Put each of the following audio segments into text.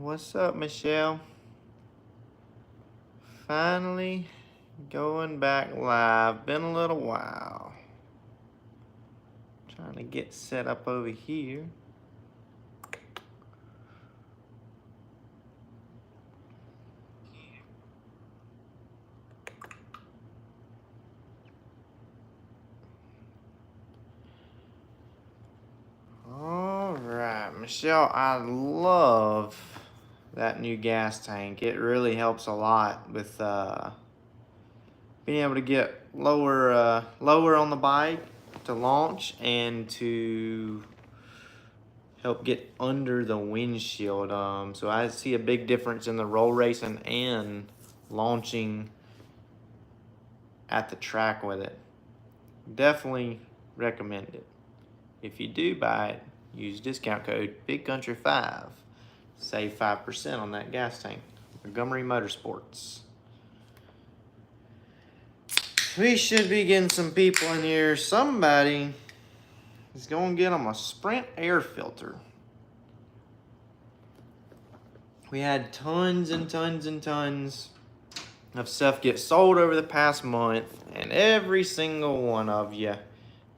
What's up, Michelle? Finally going back live. Been a little while. Trying to get set up over here. All right, Michelle, I love that new gas tank. It really helps a lot with being able to get lower on the bike to launch and to help get under the windshield. So I see a big difference in the roll racing and launching at the track with it. Definitely recommend it. If you do buy it, use discount code BigCountry5. Save 5% on that gas tank. Montgomery Motorsports. We should be getting some people in here. Somebody is going to get them a Sprint Air Filter. We had tons and tons and tons of stuff get sold over the past month, and every single one of you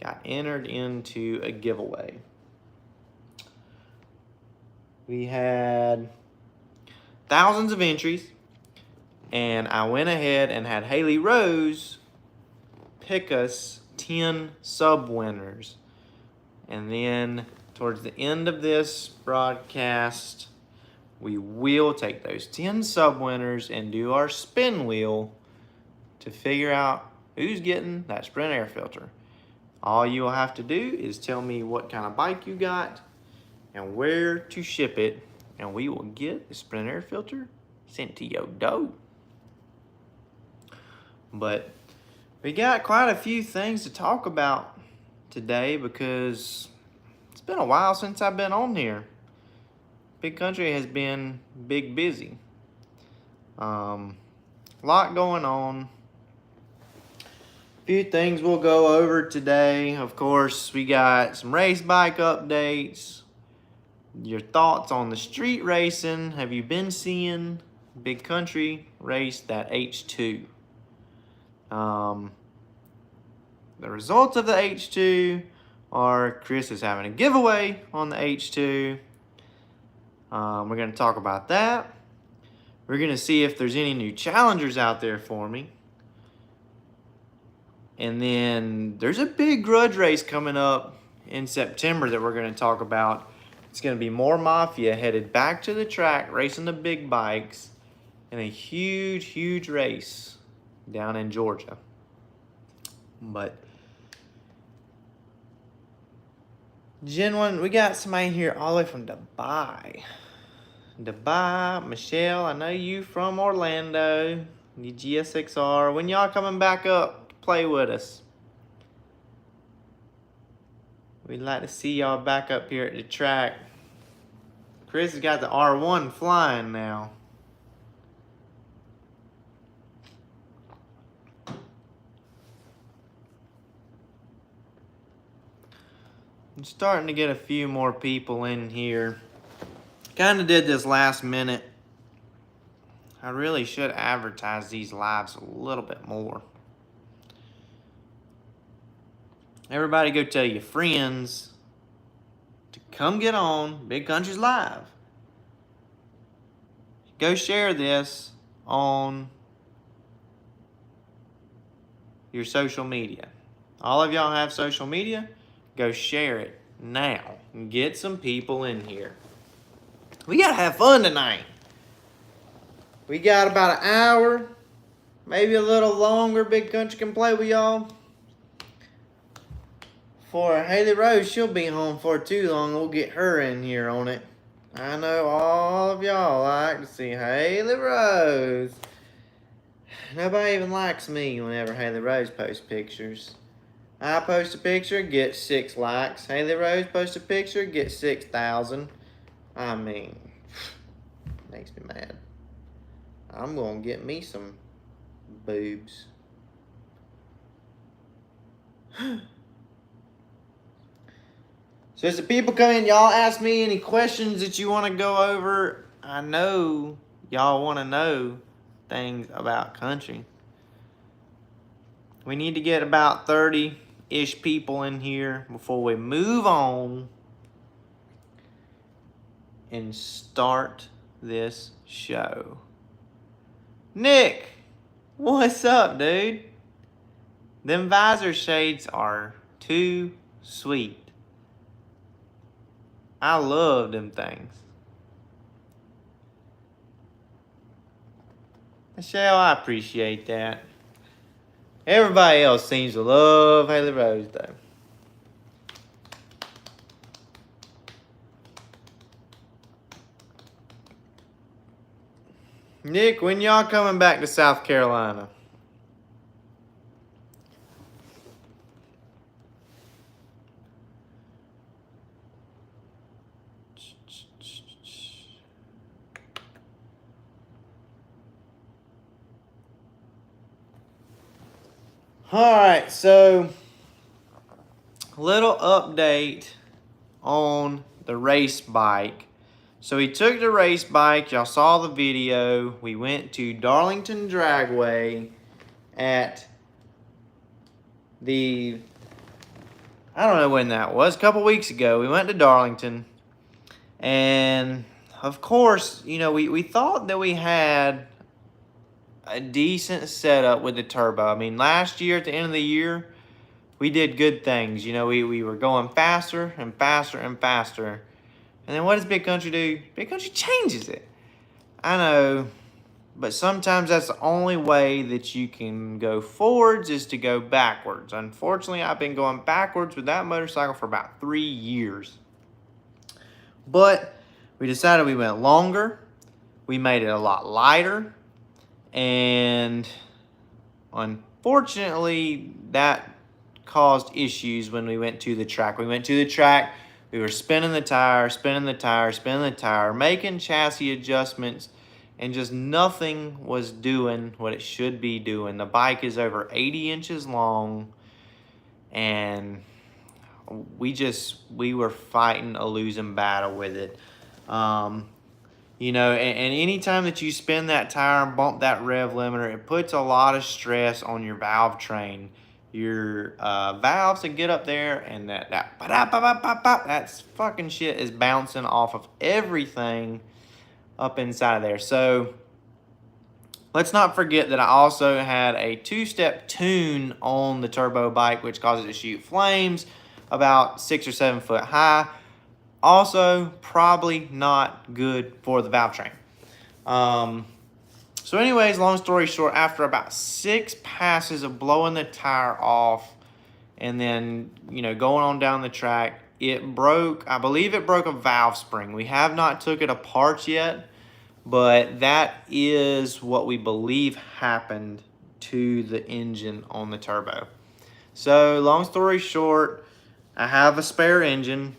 got entered into a giveaway. We had thousands of entries, and I went ahead and had Haley Rose pick us 10 sub-winners. And then towards the end of this broadcast, we will take those 10 sub-winners and do our spin wheel to figure out who's getting that Sprint Air Filter. All you'll have to do is tell me what kind of bike you got and where to ship it, and we will get the Sprint Air Filter sent to your door. But we got quite a few things to talk about today because it's been a while since I've been on here. Big Country has been big busy. Lot going on. A few things we'll go over today. Of course, we got some race bike updates. Your thoughts on the street racing. Have you been seeing Big Country race that H2? The results of the H2 are Chris is having a giveaway on the H2. We're going to talk about that. We're going to see if there's any new challengers out there for me. And then there's a big grudge race coming up in September that we're going to talk about. It's going to be more Mafia headed back to the track, racing the big bikes in a huge, huge race down in Georgia. But Gen 1, we got somebody here all the way from Dubai. Michelle, I know you from Orlando. You GSXR. When y'all coming back up to play with us? We'd like to see y'all back up here at the track. Chris has got the R1 flying now. I'm starting to get a few more people in here. Kind of did this last minute. I really should advertise these lives a little bit more. Everybody go tell your friends to come get on Big Country's Live. Go share this on your social media. All of y'all have social media? Go share it now and get some people in here. We gotta have fun tonight. We got about an hour, maybe a little longer. Big Country can play with y'all. For Haley Rose, she'll be home for too long. We'll get her in here on it. I know all of y'all like to see Haley Rose. Nobody even likes me whenever Haley Rose posts pictures. I post a picture, get 6 likes. Haley Rose posts a picture, get 6,000. I mean, makes me mad. I'm gonna get me some boobs. So as the people come in, y'all ask me any questions that you want to go over. I know y'all want to know things about country. We need to get about 30-ish people in here before we move on and start this show. Nick, what's up, dude? Them visor shades are too sweet. I love them things. Michelle, I appreciate that. Everybody else seems to love Haley Rose, though. Nick, when y'all coming back to South Carolina? Alright, so little update on the race bike. So we took the race bike, y'all saw the video. We went to Darlington Dragway at the, I don't know when that was, a couple weeks ago. We went to Darlington, and of course, you know, we thought that we had a decent setup with the turbo. I mean, last year at the end of the year, we did good things. You know, we were going faster and faster and faster. And then what does Big Country do? Big Country changes it. I know, but sometimes that's the only way that you can go forwards is to go backwards. Unfortunately, I've been going backwards with that motorcycle for about 3 years. But we decided we went longer. We made it a lot lighter. And unfortunately, that caused issues when we went to the track. We went to the track, we were spinning the tire, making chassis adjustments, and just nothing was doing what it should be doing. The bike is over 80 inches long, and we were fighting a losing battle with it. You know, and anytime that you spin that tire and bump that rev limiter, it puts a lot of stress on your valve train. Your valves that get up there, and that fucking shit is bouncing off of everything up inside of there. So let's not forget that I also had a 2-step tune on the turbo bike, which causes it to shoot flames about 6 or 7 foot high. Also, probably not good for the valve train. So anyways, long story short, after about 6 passes of blowing the tire off and then, you know, going on down the track, it broke, I believe it broke a valve spring. We have not took it apart yet, but that is what we believe happened to the engine on the turbo. So long story short, I have a spare engine.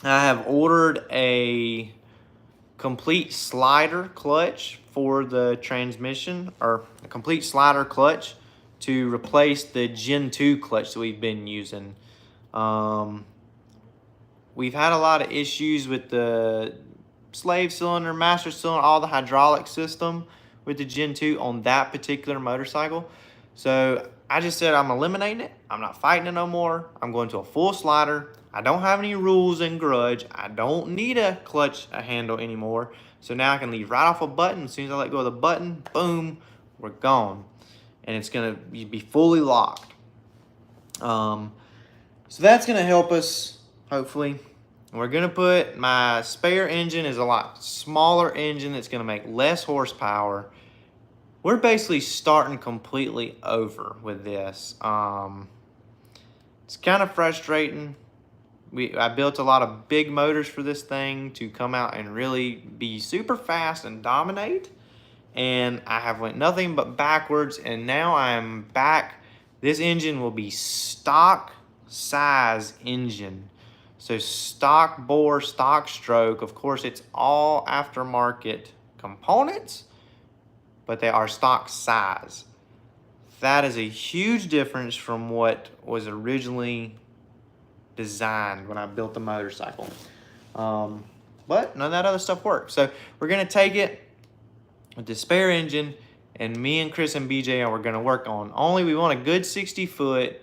I have ordered a complete slider clutch for the transmission, or a complete slider clutch to replace the Gen 2 clutch that we've been using. We've had a lot of issues with the slave cylinder, master cylinder, all the hydraulic system with the Gen 2 on that particular motorcycle. So I just said I'm eliminating it. I'm not fighting it no more. I'm going to a full slider. I don't have any rules in Grudge. I don't need a clutch handle anymore. So now I can leave right off a button. As soon as I let go of the button, boom, we're gone. And it's going to be fully locked. So that's going to help us, hopefully. We're going to put, my spare engine is a lot smaller engine that's going to make less horsepower. We're basically starting completely over with this. It's kind of frustrating. I built a lot of big motors for this thing to come out and really be super fast and dominate. And I have went nothing but backwards, and now I'm back. This engine will be stock size engine. So stock bore, stock stroke. Of course, it's all aftermarket components, but they are stock size. That is a huge difference from what was originally designed when I built the motorcycle. but none of that other stuff works. So we're gonna take it with the spare engine, and me and Chris and BJ are gonna work on we want a good 60 foot,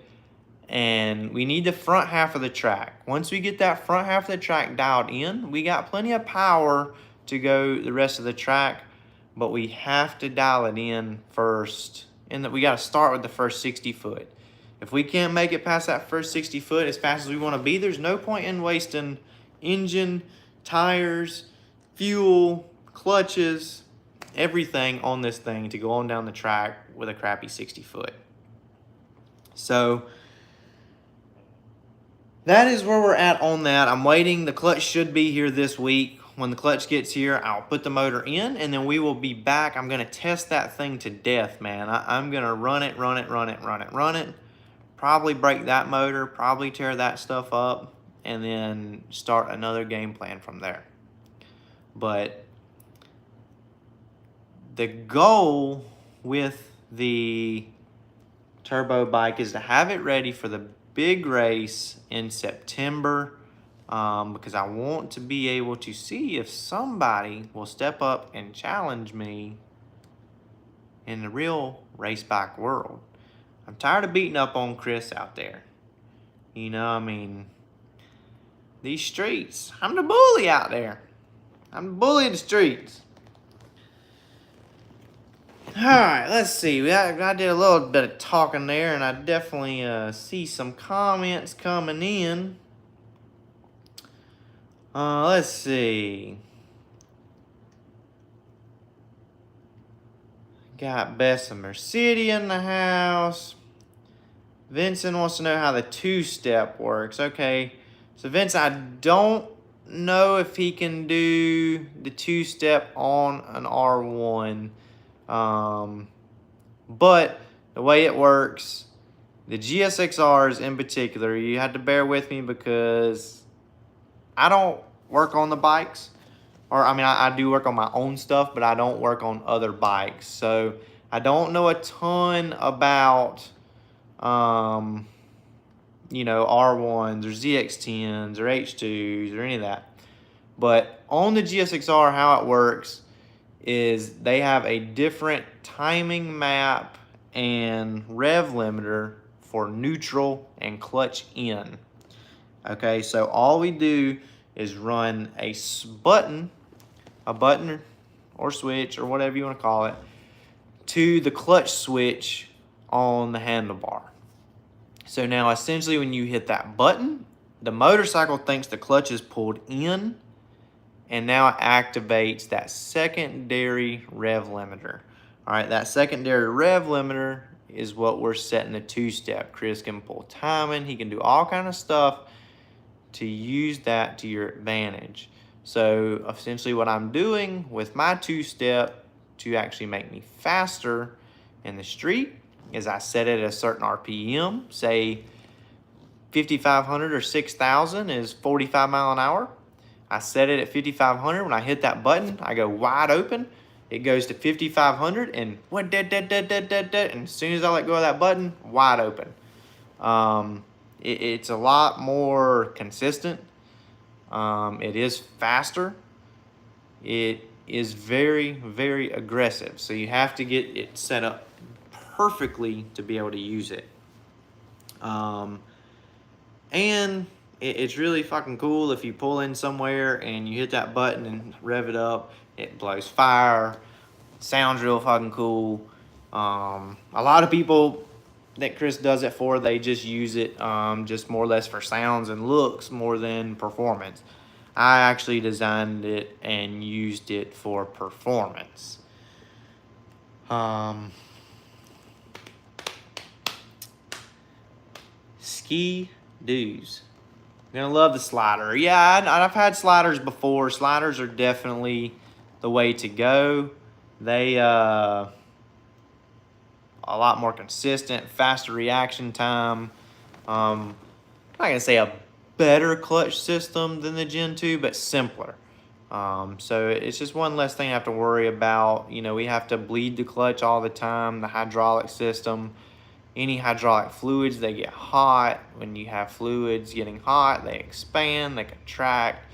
and we need the front half of the track. Once we get that front half of the track dialed in, we got plenty of power to go the rest of the track, but we have to dial it in first, and that we got to start with the first 60 foot. If we can't make it past that first 60 foot as fast as we want to be, there's no point in wasting engine, tires, fuel, clutches, everything on this thing to go on down the track with a crappy 60 foot. So that is where we're at on that. I'm waiting. The clutch should be here this week. When the clutch gets here, I'll put the motor in, and then we will be back. I'm going to test that thing to death, man. I'm going to run it. Probably break that motor, probably tear that stuff up, and then start another game plan from there. But the goal with the turbo bike is to have it ready for the big race in September, because I want to be able to see if somebody will step up and challenge me in the real race bike world. I'm tired of beating up on Chris out there. You know, I mean, these streets, I'm the bully out there. I'm the bully of the streets. All right, let's see. I did a little bit of talking there, and I definitely see some comments coming in. Let's see. Got Bessemer City in the house. Vincent wants to know how the two-step works. Okay, so Vince, I don't know if he can do the two-step on an R1. But the way it works, the GSXRs in particular, you have to bear with me because I don't work on the bikes. Or, I mean, I do work on my own stuff, but I don't work on other bikes. So, I don't know a ton about, you know, R1s or ZX10s or H2s or any of that. But on the GSXR, how it works is they have a different timing map and rev limiter for neutral and clutch in. Okay, so all we do is run a button or switch or whatever you want to call it to the clutch switch on the handlebar. So now essentially when you hit that button, the motorcycle thinks the clutch is pulled in, and now it activates that secondary rev limiter. All right, that secondary rev limiter is what we're setting the two-step. Chris can pull timing, he can do all kind of stuff to use that to your advantage. So essentially what I'm doing with my two-step to actually make me faster in the street is I set it at a certain RPM, say 5,500 or 6,000 is 45 mile an hour. I set it at 5,500. When I hit that button, I go wide open. It goes to 5,500 and and as soon as I let go of that button, wide open. It's a lot more consistent. It is faster. It is very, very aggressive. So you have to get it set up perfectly to be able to use it. And it's really fucking cool if you pull in somewhere and you hit that button and rev it up. It blows fire. Sounds real fucking cool. A lot of people that Chris does it for, they just use it just more or less for sounds and looks more than performance. I actually designed it and used it for performance. Ski doos. Gonna love the slider. Yeah, I've had sliders before. Sliders are definitely the way to go. They a lot more consistent, faster reaction time. I'm not gonna say a better clutch system than the Gen 2, but simpler. So it's just one less thing I have to worry about. You know, we have to bleed the clutch all the time, the hydraulic system. Any hydraulic fluids, they get hot. When you have fluids getting hot, they expand, they contract,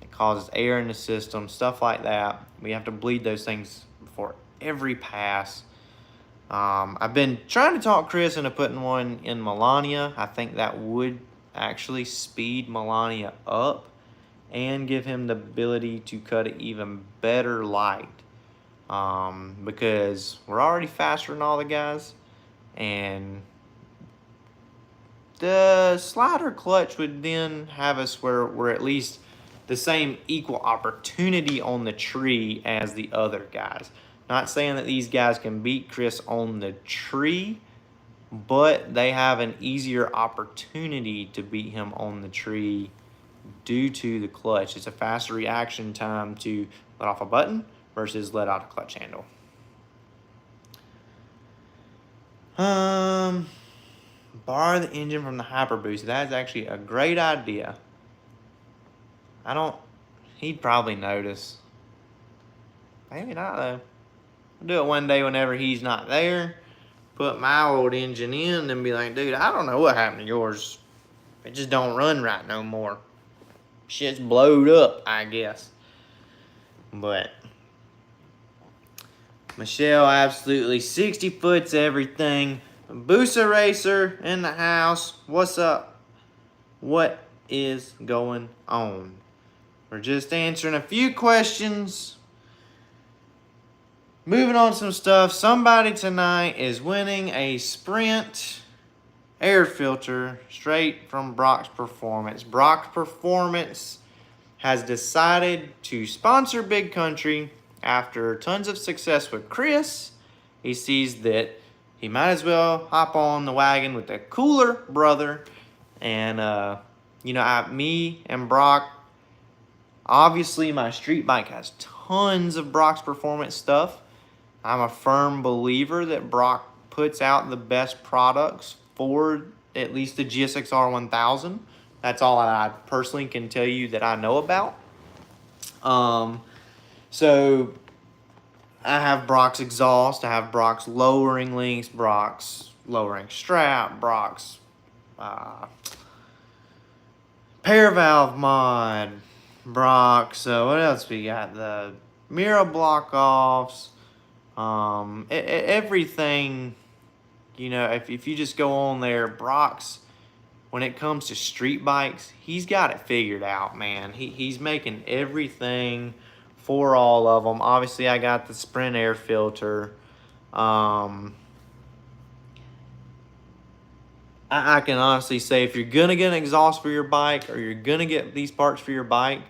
they causes air in the system, stuff like that. We have to bleed those things before every pass. I've been trying to talk Chris into putting one in Melania. I think that would actually speed Melania up and give him the ability to cut an even better light. Because we're already faster than all the guys, and the slider clutch would then have us where we're at least the same equal opportunity on the tree as the other guys. Not saying that these guys can beat Chris on the tree, but they have an easier opportunity to beat him on the tree due to the clutch. It's a faster reaction time to let off a button versus let out a clutch handle. Borrow the engine from the Hyper Boost. That's actually a great idea. He'd probably notice. Maybe not though. I'll do it one day whenever he's not there. Put my old engine in and be like, dude, I don't know what happened to yours. It just don't run right no more. Shit's blowed up, I guess. But Michelle absolutely 60 foots everything. Boosa Racer in the house. What's up? What is going on? We're just answering a few questions. Moving on to some stuff. Somebody tonight is winning a Sprint Air Filter straight from Brock's Performance. Brock's Performance has decided to sponsor Big Country after tons of success with Chris. He sees that he might as well hop on the wagon with the cooler brother. And, me and Brock, obviously my street bike has tons of Brock's Performance stuff. I'm a firm believer that Brock puts out the best products for at least the GSX-R 1000. That's all I personally can tell you that I know about. So I have Brock's exhaust, I have Brock's lowering links, Brock's lowering strap, Brock's pair valve mod, Brock's, what else we got? The mirror block offs, everything, if you just go on there, Brock's, when it comes to street bikes, he's got it figured out, man. He's making everything for all of them. Obviously, I got the Sprint Air Filter. I can honestly say if you're going to get an exhaust for your bike or you're going to get these parts for your bike,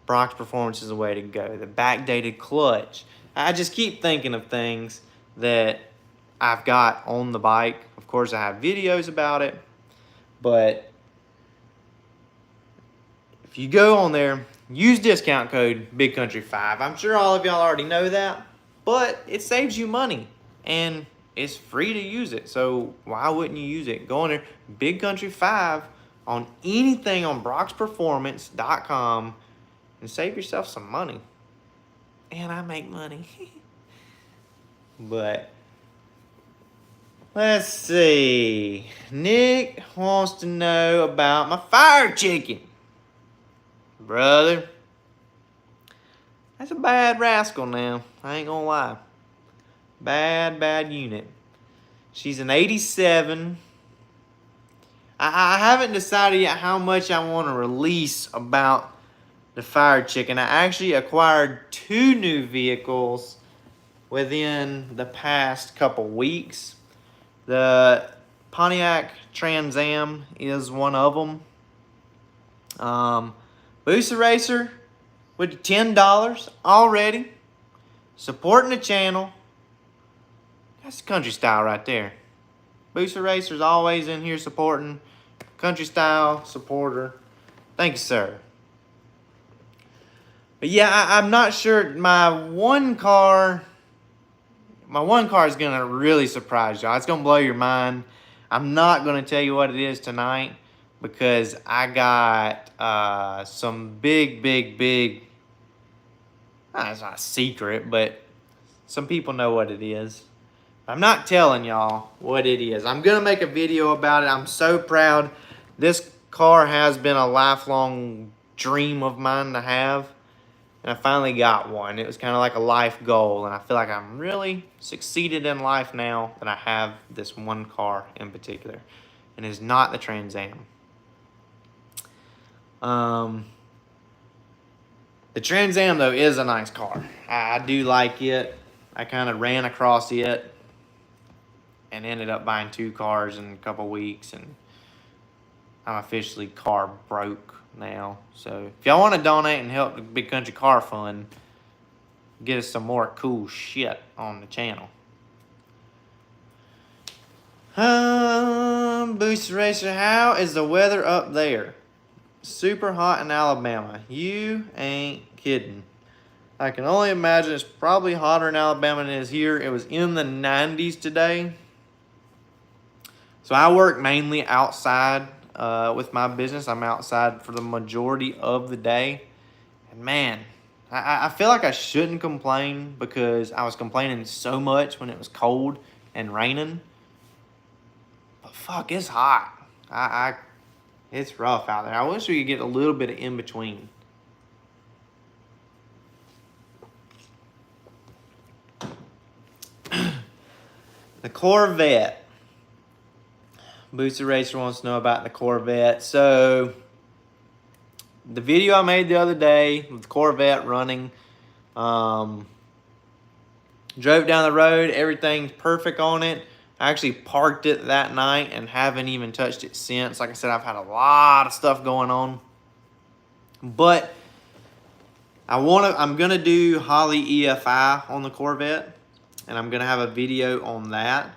Brock's Performance is the way to go. The backdated clutch. I just keep thinking of things that I've got on the bike. Of course, I have videos about it. But if you go on there, use discount code BigCountry5. I'm sure all of y'all already know that, but it saves you money and it's free to use it. So why wouldn't you use it? Go on there, BigCountry5 on anything on BrocksPerformance.com and save yourself some money. And I make money. But let's see. Nick wants to know about my fire chicken. Brother, that's a bad rascal now. I ain't gonna lie. Bad unit. She's an 87. I haven't decided yet how much I want to release about the fire chicken. I actually acquired 2 new vehicles within the past couple weeks. The Pontiac Trans Am is one of them. Boosa Racer with $10 already. Supporting the channel. That's country style right there. Boosa Racer's always in here supporting. Country style supporter. Thank you, sir. But yeah, I'm not sure. My one car is going to really surprise y'all. It's going to blow your mind. I'm not going to tell you what it is tonight because I got some big, it's not a secret, but some people know what it is. I'm not telling y'all what it is. I'm going to make a video about it. I'm so proud. This car has been a lifelong dream of mine to have. And I finally got one. It was kind of like a life goal. And I feel like I'm really succeeded in life now that I have this one car in particular. And it's not the Trans Am. The Trans Am, though, is a nice car. I do like it. I kind of ran across it and ended up buying 2 cars in a couple weeks. And I'm officially car broke now. So if y'all want to donate and help the Big Country Car Fund, get us some more cool shit on the channel. Booster Racer, how is the weather up there? Super hot in Alabama. You ain't kidding. I can only imagine it's probably hotter in Alabama than it is here. It was in the 90s today. So I work mainly outside with my business. I'm outside for the majority of the day. And man, I feel like I shouldn't complain because I was complaining so much when it was cold and raining. But fuck, it's hot. It's rough out there. I wish we could get a little bit of in between. The Corvette. Booster Racer wants to know about the Corvette. So, the video I made the other day with the Corvette running, drove down the road, everything's perfect on it. I actually parked it that night and haven't even touched it since. Like I said, I've had a lot of stuff going on. But I'm gonna do Holley EFI on the Corvette, and I'm gonna have a video on that.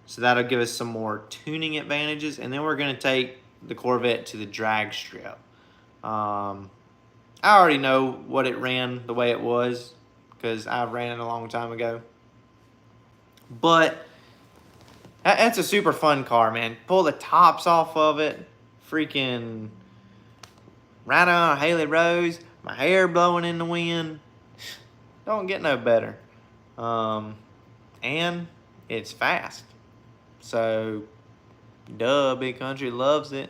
So that'll give us some more tuning advantages, and then we're gonna take the Corvette to the drag strip. I already know what it ran the way it was because I ran it a long time ago. But that's a super fun car, man. Pull the tops off of it, freaking ride on a Haley Rose, my hair blowing in the wind. Don't get no better. And it's fast. So, duh, Big Country loves it.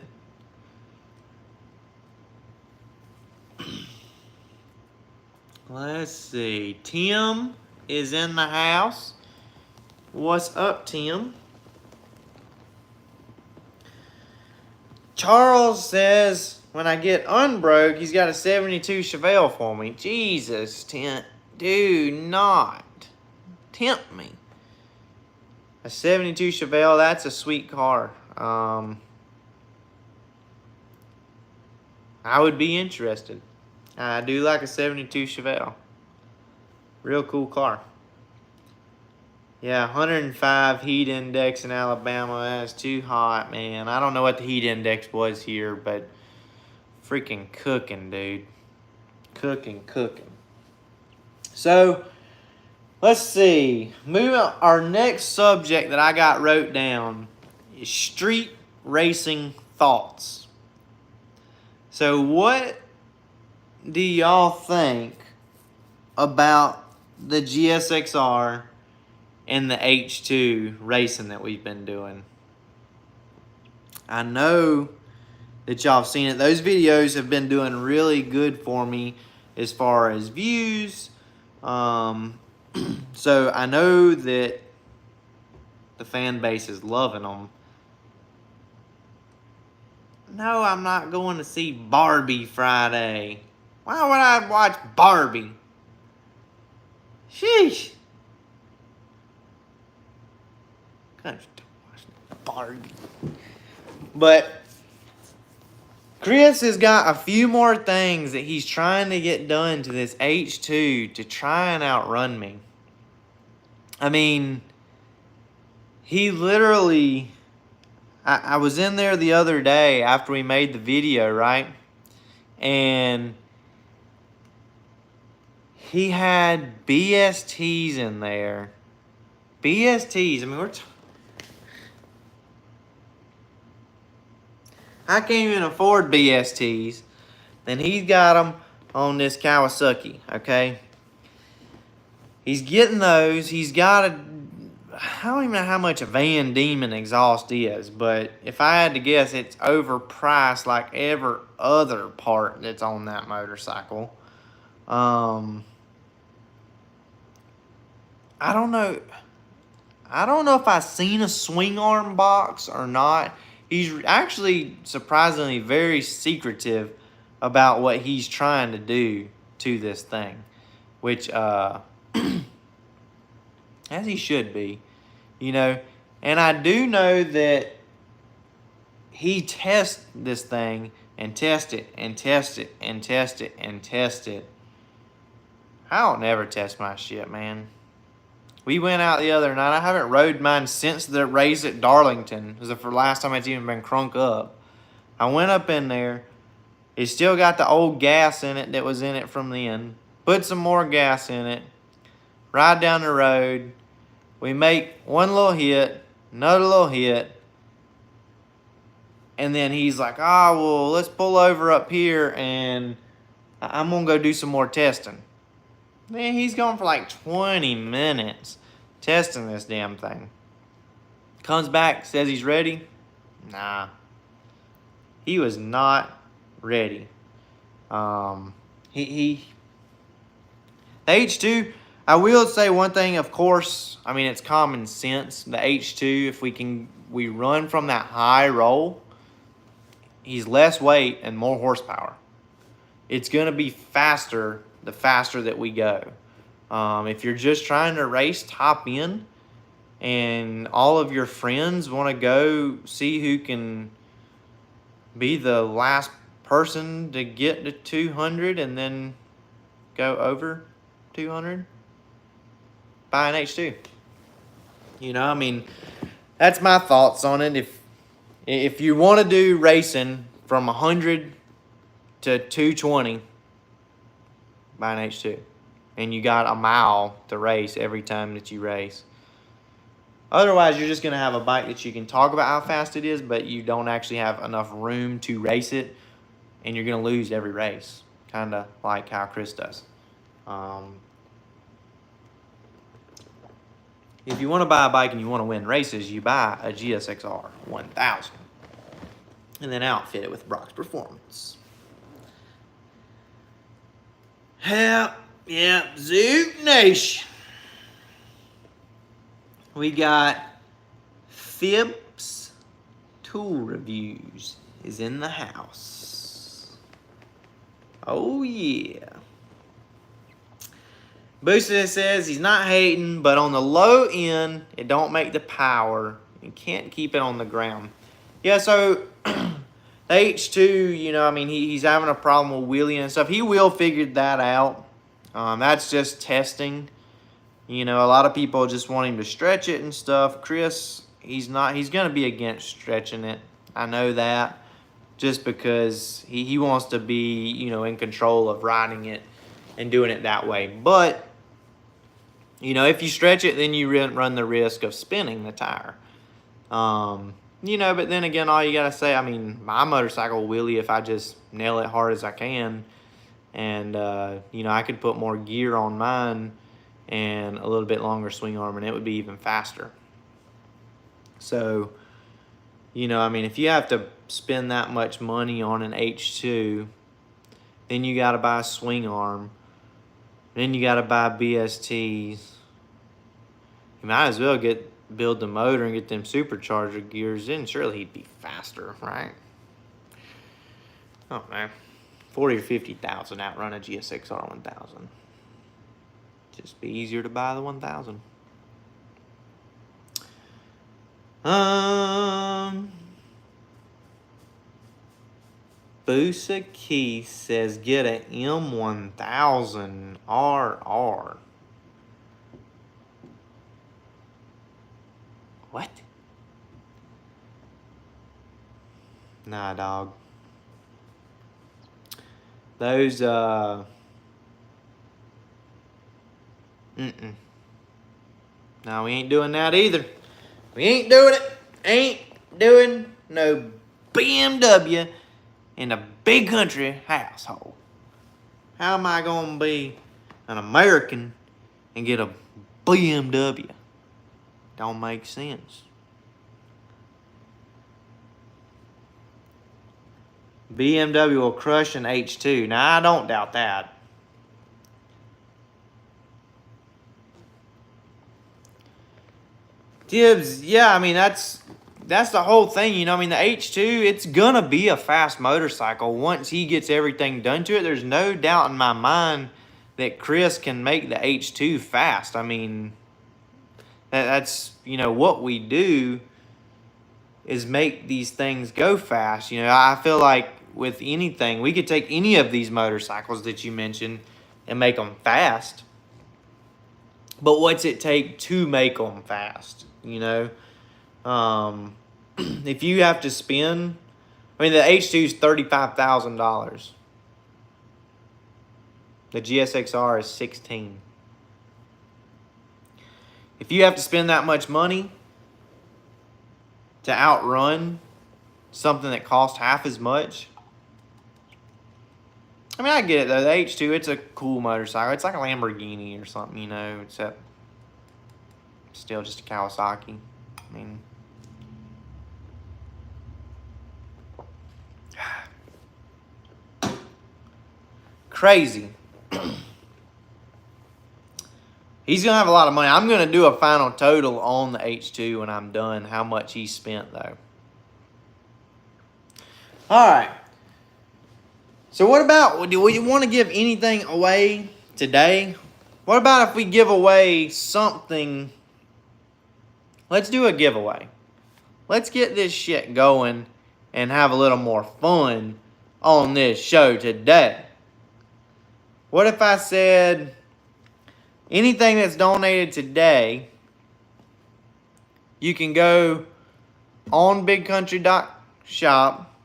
Let's see. Tim is in the house. What's up, Tim? Charles says, when I get unbroke, he's got a 72 Chevelle for me. Jesus, Tim. Do not tempt me. A 72 Chevelle, that's a sweet car. I would be interested. I do like a 72 Chevelle. Real cool car. Yeah, 105 heat index in Alabama. That's too hot, man. I don't know what the heat index was here, but freaking cooking, dude. Cooking. So, let's see. Our next subject that I got wrote down is street racing thoughts. So, what do y'all think about the GSXR and the H2 racing that we've been doing? I know that y'all have seen it. Those videos have been doing really good for me as far as views. So I know that the fan base is loving them. No, I'm not going to see Barbie Friday. Why would I watch Barbie? Sheesh. Country don't watch Barbie. But Chris has got a few more things that he's trying to get done to this H2 to try and outrun me. I mean, he literally... I was in there the other day after we made the video, right? And he had BSTs in there. BSTs. I mean, I can't even afford BSTs. Then he's got them on this Kawasaki, okay? He's getting those. He's got I don't even know how much a Van Diemen exhaust is, but if I had to guess, it's overpriced like every other part that's on that motorcycle. I don't know. I don't know if I've seen a swing arm box or not. He's actually surprisingly very secretive about what he's trying to do to this thing, which as he should be, you know. And I do know that he tests this thing and test it and test it and test it and test it. I don't never test my shit, man. We went out the other night. I haven't rode mine since the race at Darlington. It was the last time it's even been crunk up. I went up in there. It still got the old gas in it that was in it from then. Put some more gas in it. Ride down the road. We make one little hit, another little hit. And then he's like, well, let's pull over up here and I'm going to go do some more testing. Man, he's gone for like 20 minutes testing this damn thing. Comes back, says he's ready. Nah. He was not ready. The H2, I will say one thing, of course, I mean, it's common sense. The H2, if we run from that high roll, he's less weight and more horsepower. It's going to be faster the faster that we go. If you're just trying to race top end and all of your friends want to go see who can be the last person to get to 200 and then go over 200, buy an H2. You know, I mean, that's my thoughts on it. If you want to do racing from 100 to 220, buy an H2. And you got a mile to race every time that you race. Otherwise, you're just going to have a bike that you can talk about how fast it is, but you don't actually have enough room to race it, and you're going to lose every race, kind of like how Chris does. If you want to buy a bike and you want to win races, you buy a GSXR 1000 and then outfit it with Brock's Performance. Yeah, Zoot Nation. We got Phipps Tool Reviews is in the house. Oh, yeah. Boosted says he's not hating, but on the low end, it don't make the power. You can't keep it on the ground. Yeah, so the H2, you know, I mean, he's having a problem with wheeling and stuff. He will figure that out. That's just testing. You know, a lot of people just want him to stretch it and stuff. Chris, he's not. He's going to be against stretching it. I know that. Just because he wants to be, you know, in control of riding it and doing it that way. But, you know, if you stretch it, then you run the risk of spinning the tire. You know, but then again, all you got to say, I mean, my motorcycle will wheelie if I just nail it hard as I can. And, you know, I could put more gear on mine and a little bit longer swing arm, and it would be even faster. So, you know, I mean, if you have to spend that much money on an H2, then you got to buy a swing arm. Then you got to buy BSTs. You might as well build the motor and get them supercharger gears in. Surely he'd be faster, right? Oh, man. 40 or 50,000 outrun a GSXR 1000. Just be easier to buy the 1000. Boosa Keith says get a M1000 RR. What? Nah, dog. Those, No, we ain't doing that either. We ain't doing it. Ain't doing no BMW in a big country household. How am I going to be an American and get a BMW? Don't make sense. BMW will crush an H2. Now, I don't doubt that. Tibbs, yeah, I mean, that's the whole thing, you know. I mean, the H2, it's going to be a fast motorcycle once he gets everything done to it. There's no doubt in my mind that Chris can make the H2 fast. I mean, that's, you know, what we do is make these things go fast. You know, I feel like with anything, we could take any of these motorcycles that you mentioned and make them fast. But what's it take to make them fast, you know? If you have to spend, I mean, the H2 is $35,000. The GSXR is $16,000. If you have to spend that much money to outrun something that costs half as much, I mean, I get it though. The H2, it's a cool motorcycle. It's like a Lamborghini or something, you know, except still just a Kawasaki. I mean, crazy. He's going to have a lot of money. I'm going to do a final total on the H2 when I'm done, how much he spent, though. All right. So what about, do we want to give anything away today? What about if we give away something? Let's do a giveaway. Let's get this shit going and have a little more fun on this show today. What if I said anything that's donated today, you can go on bigcountry.shop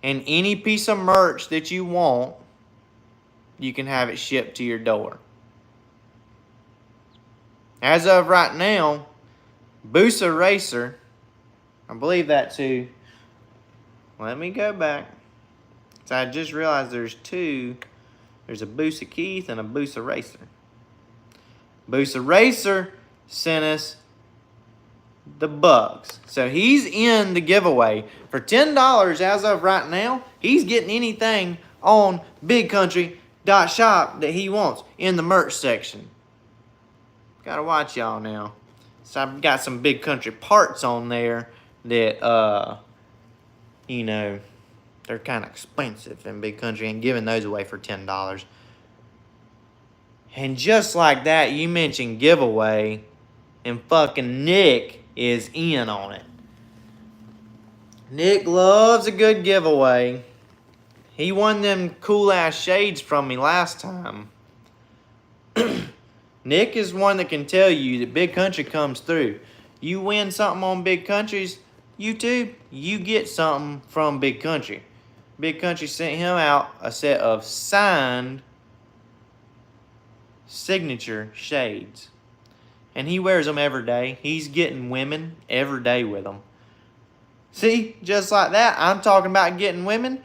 and any piece of merch that you want, you can have it shipped to your door. As of right now, Boosa Racer, I believe that too. Let me go back. So I just realized there's two. There's a Boosa Keith and a Boosa Racer. Boosa Racer sent us the bugs. So he's in the giveaway. For $10 as of right now, he's getting anything on bigcountry.shop that he wants in the merch section. Gotta watch y'all now. So I've got some Big Country parts on there that, you know, they're kind of expensive, and Big Country ain't giving those away for $10. And just like that, you mentioned giveaway, and fucking Nick is in on it. Nick loves a good giveaway. He won them cool-ass shades from me last time. Nick is one that can tell you that Big Country comes through. You win something on Big Country's YouTube, you get something from Big Country. Big Country sent him out a set of signed signature shades. And he wears them every day. He's getting women every day with them. See, just like that, I'm talking about getting women.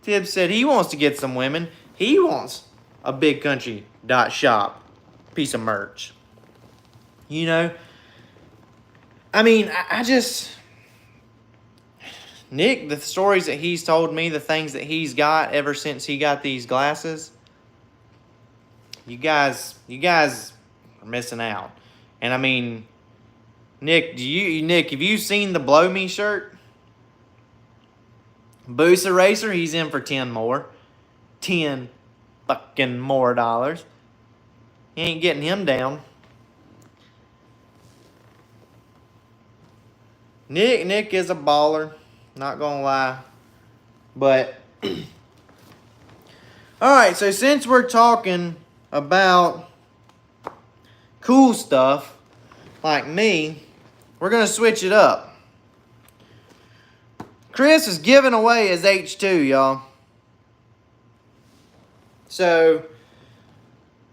Tibbs said he wants to get some women. He wants a bigcountry.shop piece of merch. You know, I mean, I just... Nick, the stories that he's told me, the things that he's got ever since he got these glasses, you guys are missing out. And I mean, Nick, have you seen the Blow Me shirt? Boosa Racer, he's in for 10 more. 10 fucking more dollars. You ain't getting him down. Nick is a baller. Not gonna lie. But alright, so since we're talking about cool stuff like me, we're gonna switch it up. Chris is giving away his H2, y'all. So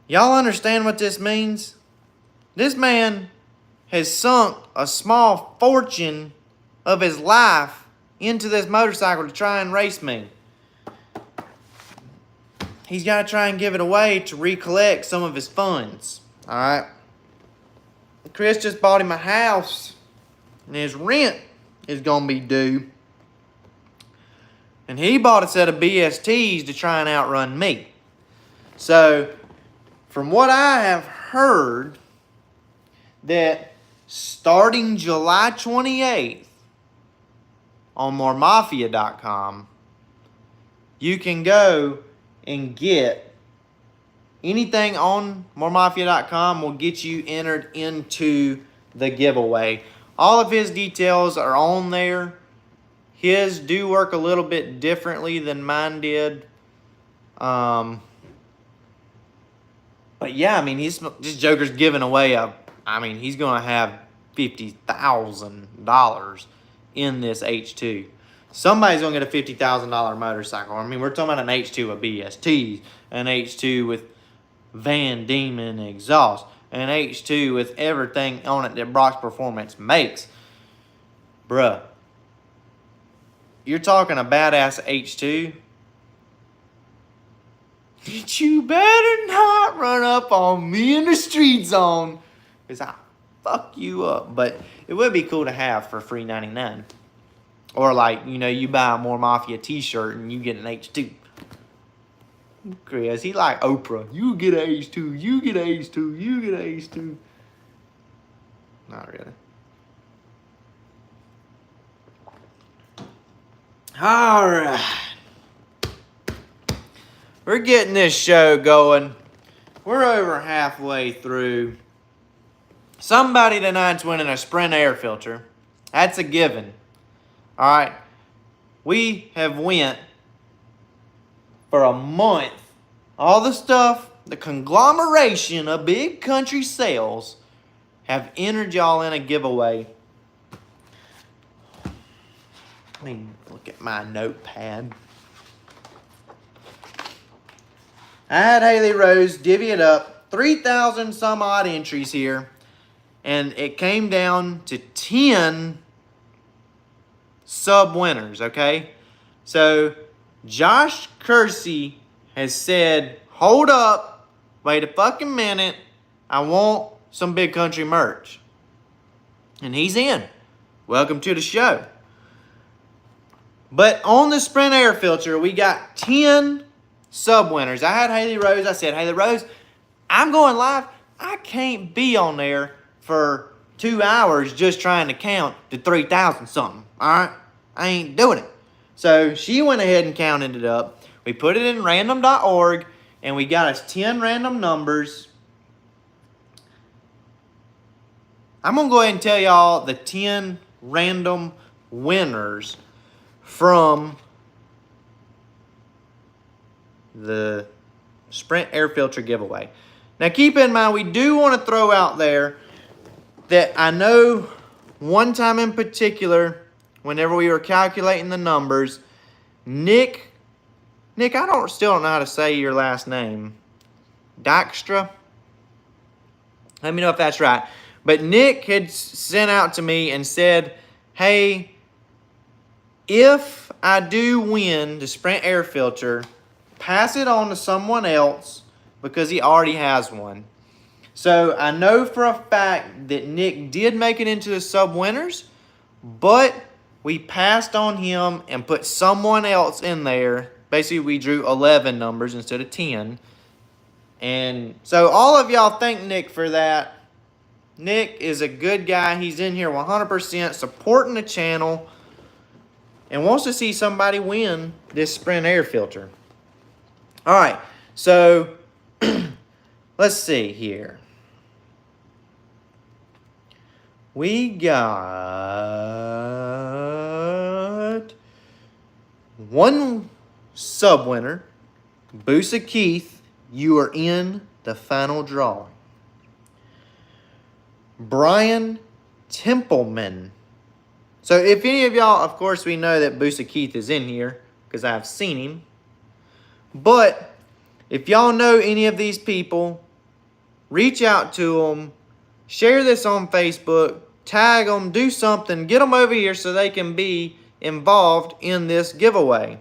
y'all understand what this means? This man has sunk a small fortune of his life into this motorcycle to try and race me. He's got to try and give it away to recollect some of his funds. Alright? Chris just bought him a house, and his rent is going to be due. And he bought a set of BSTs to try and outrun me. So, from what I have heard, that starting July 28th on moremafia.com, you can go and get anything on moremafia.com will get you entered into the giveaway. All of his details are on there. His do work a little bit differently than mine did. But yeah, I mean, this Joker's giving away he's going to have $50,000 in this H2. Somebody's going to get a $50,000 motorcycle. I mean, we're talking about an H2 with BSTs, an H2 with Van Diemen exhaust, an H2 with everything on it that Brock's Performance makes. Bruh, you're talking a badass H2. You better not run up on me in the street zone, because I'll fuck you up. But it would be cool to have for free 99. Or like, you buy a More Mafia t-shirt and you get an H2. Chris, he like Oprah. You get an H2, you get an H2, you get an H2. Not really. All right. We're getting this show going. We're over halfway through. Somebody tonight's winning a Sprint Air Filter. That's a given. All right. We have went for a month. All the stuff, the conglomeration of Big Country Sales have entered y'all in a giveaway. Let me look at my notepad. I had Haley Rose divvy it up. 3,000 some odd entries here. And it came down to 10 sub-winners, okay? So, Josh Kersey has said, hold up, wait a fucking minute, I want some Big Country merch. And he's in. Welcome to the show. But on the Sprint Air Filter, we got 10 sub-winners. I had Haley Rose. I said, Haley Rose, I'm going live. I can't be on there for 2 hours just trying to count to 3,000 something. All right? I ain't doing it. So she went ahead and counted it up. We put it in random.org, and we got us 10 random numbers. I'm going to go ahead and tell y'all the 10 random winners from the Sprint Air Filter giveaway. Now keep in mind, we do want to throw out there that I know one time in particular, whenever we were calculating the numbers, Nick, I still don't know how to say your last name. Dykstra? Let me know if that's right. But Nick had sent out to me and said, hey, if I do win the Sprint Air Filter, pass it on to someone else because he already has one. So I know for a fact that Nick did make it into the sub-winners, but we passed on him and put someone else in there. Basically, we drew 11 numbers instead of 10. And so all of y'all thank Nick for that. Nick is a good guy. He's in here 100% supporting the channel and wants to see somebody win this Sprint Air Filter. All right, so let's see here. We got one sub-winner, Boosa Keith. You are in the final drawing. Brian Templeman. So if any of y'all, of course, we know that Boosa Keith is in here because I've seen him. But if y'all know any of these people, reach out to them, share this on Facebook, tag them, do something, get them over here so they can be involved in this giveaway.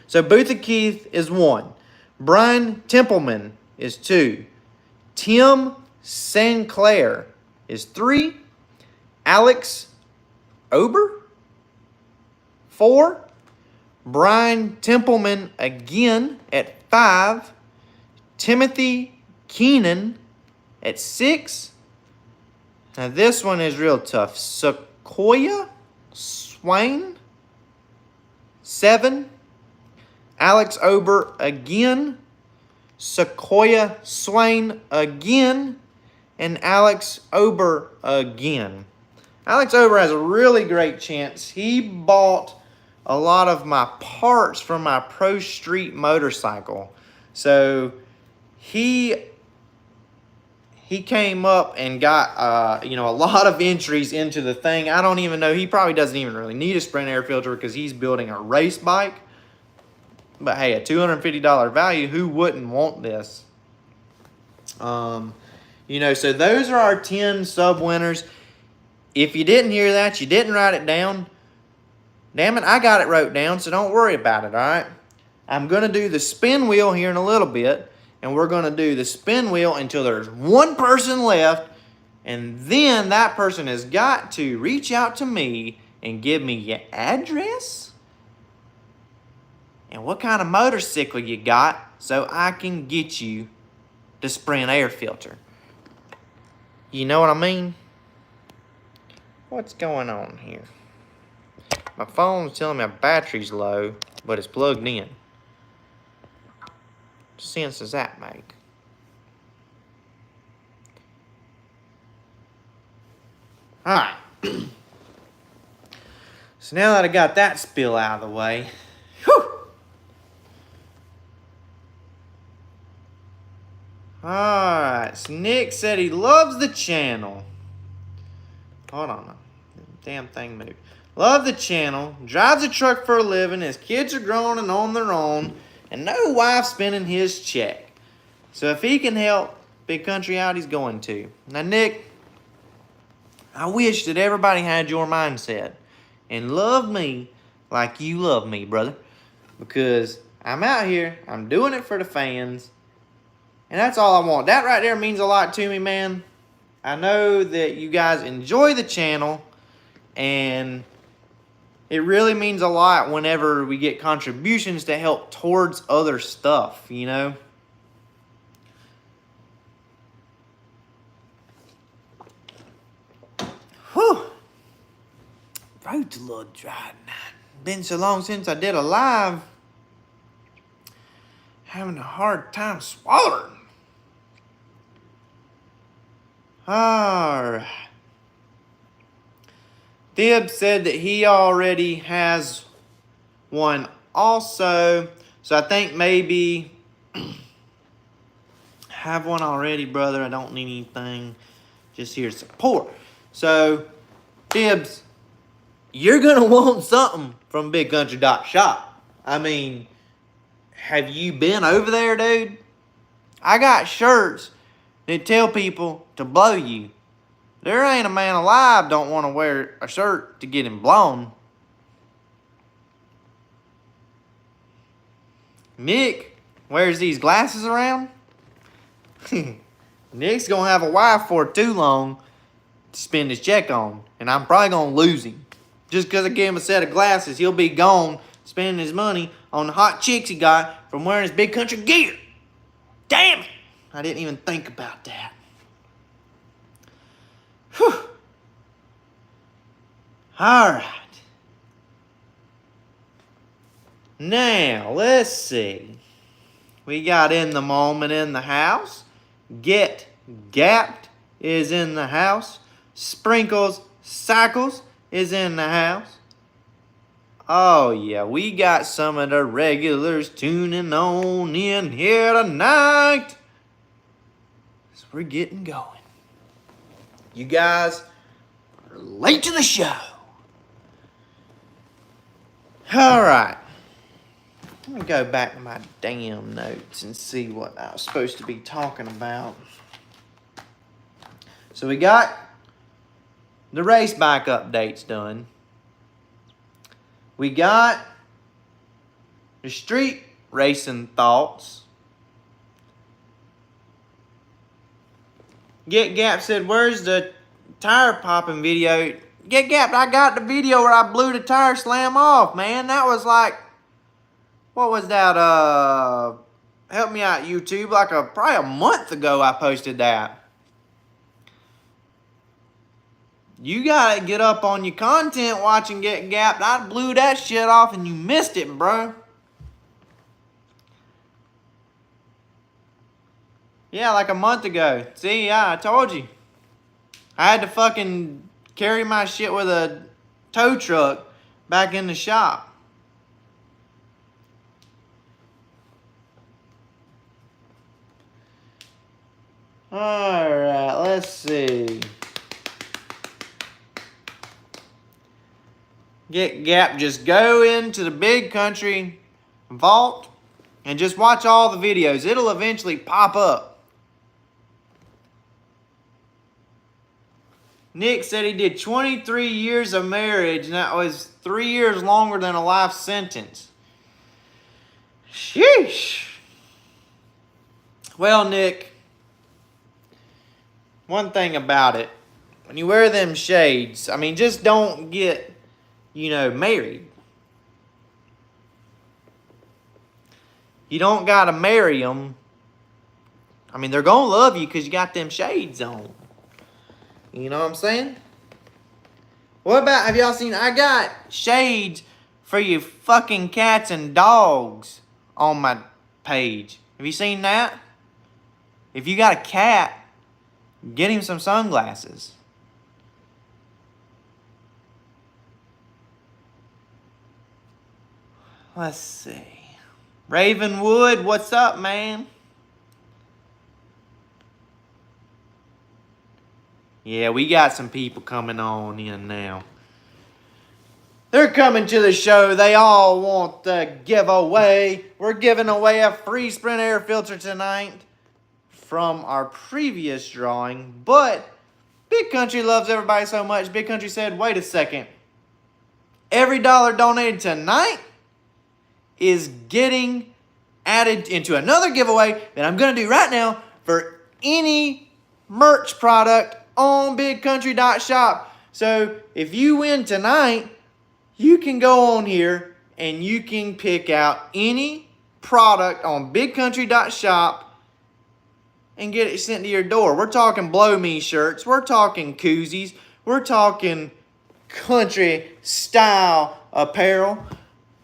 So Boosa Keith is 1. Brian Templeman is 2. Tim Sinclair is 3, Alex Ober. 4, Brian Templeman again at 5, Timothy Keenan at 6. Now this one is real tough. Sequoia Swain, 7, Alex Ober again, Sequoia Swain again, and Alex Ober again. Alex Ober has a really great chance. He bought a lot of my parts from my Pro Street motorcycle. So he came up and got a lot of entries into the thing. I don't even know. He probably doesn't even really need a Sprint Air Filter because he's building a race bike. But hey, a $250 value, who wouldn't want this? So those are our 10 sub-winners. If you didn't hear that, you didn't write it down. Damn it, I got it wrote down, so don't worry about it, all right? I'm going to do the spin wheel here in a little bit, and we're going to do the spin wheel until there's one person left, and then that person has got to reach out to me and give me your address and what kind of motorcycle you got so I can get you the Sprint Air Filter. You know what I mean? What's going on here? My phone's telling me my battery's low, but it's plugged in. What sense does that make? Alright. So now that I got that spill out of the way, whew! Alright, so Nick said he loves the channel. Hold on. Damn thing moved. Love the channel. Drives a truck for a living. His kids are grown and on their own. And no wife spending his check. So if he can help Big Country out, he's going to. Now, Nick, I wish that everybody had your mindset and loved me like you love me, brother. Because I'm out here. I'm doing it for the fans. And that's all I want. That right there means a lot to me, man. I know that you guys enjoy the channel, and it really means a lot whenever we get contributions to help towards other stuff, you know? Whew. Throat's a little dry tonight. Been so long since I did a live. Having a hard time swallowing. Alright. Thib said that he already has one also. So I think maybe have one already, brother. I don't need anything. Just here to support. So, Tibbs, you're going to want something from BigCountry.shop. I mean, have you been over there, dude? I got shirts that tell people to blow you. There ain't a man alive don't want to wear a shirt to get him blown. Nick wears these glasses around. Nick's going to have a wife for too long to spend his check on. And I'm probably going to lose him. Just because I gave him a set of glasses, he'll be gone spending his money on the hot chicks he got from wearing his Big Country gear. Damn it! I didn't even think about that. Whew. Alright. Now, let's see. We got In the Moment in the house. Get Gapped is in the house. Sprinkles Cycles is in the house. Oh, yeah, we got some of the regulars tuning on in here tonight. So we're getting going. You guys are late to the show. All right. Let me go back to my damn notes and see what I was supposed to be talking about. So we got the race bike updates done. We got the street racing thoughts. Get Gap said, where's the tire popping video. Get gapped. I got the video where I blew the tire slam off, man. That was like, what was that? Help me out, YouTube. Like probably a month ago I posted that. You gotta get up on your content watching Get Gapped. I blew that shit off and you missed it, bro. Yeah, like a month ago. See, yeah, I told you. I had to fucking carry my shit with a tow truck back in the shop. Alright, let's see. Get Gapped, just go into the Big Country vault and just watch all the videos. It'll eventually pop up. Nick said he did 23 years of marriage, and that was 3 years longer than a life sentence. Sheesh. Well, Nick, one thing about it, when you wear them shades, I mean, just don't get, married. You don't got to marry them. I mean, they're going to love you because you got them shades on. You know what I'm saying? What about, have y'all seen, I got shades for you fucking cats and dogs on my page. Have you seen that? If you got a cat, get him some sunglasses. Let's see. Ravenwood, what's up, man? Yeah, we got some people coming on in now. They're coming to the show. They all want the giveaway. We're giving away a free Sprint Air Filter tonight from our previous drawing. But Big Country loves everybody so much. Big Country said, wait a second. Every dollar donated tonight is getting added into another giveaway that I'm going to do right now for any merch product on bigcountry.shop. So if you win tonight, you can go on here and you can pick out any product on bigcountry.shop and get it sent to your door. We're talking Blow Me shirts. We're talking koozies. We're talking country style apparel.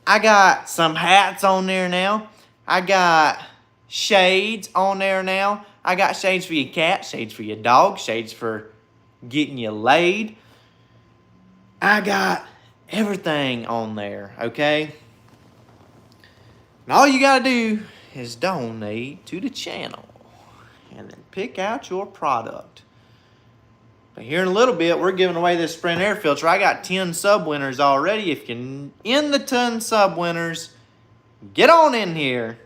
I got some hats on there now. I got shades on there now. I got shades for your cat, shades for your dog, shades for getting you laid. I got everything on there, okay? And all you got to do is donate to the channel and then pick out your product. But here in a little bit, we're giving away this Sprint Air Filter. I got 10 sub-winners already. If you're in the 10 sub-winners, get on in here.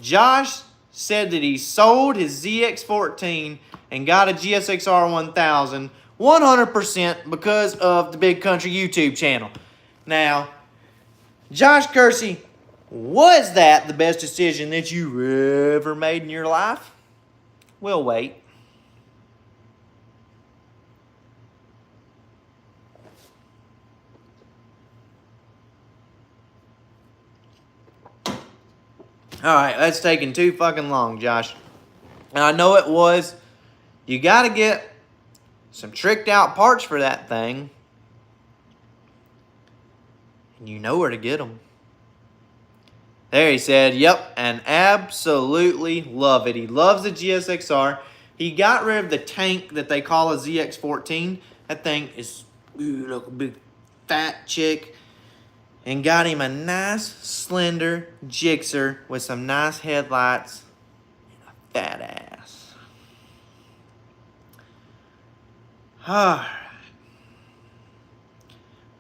Josh said that he sold his ZX14 and got a GSX-R 1000 100% because of the Big Country YouTube channel. Now, Josh Kersey, was that the best decision that you ever made in your life? We'll wait. All right, that's taking too fucking long, Josh. And I know it was. You got to get some tricked out parts for that thing. And you know where to get them. There he said, yep, and absolutely love it. He loves the GSX-R. He got rid of the tank that they call a ZX-14. That thing is like a big fat chick. And got him a nice, slender Gixxer with some nice headlights and a fat ass.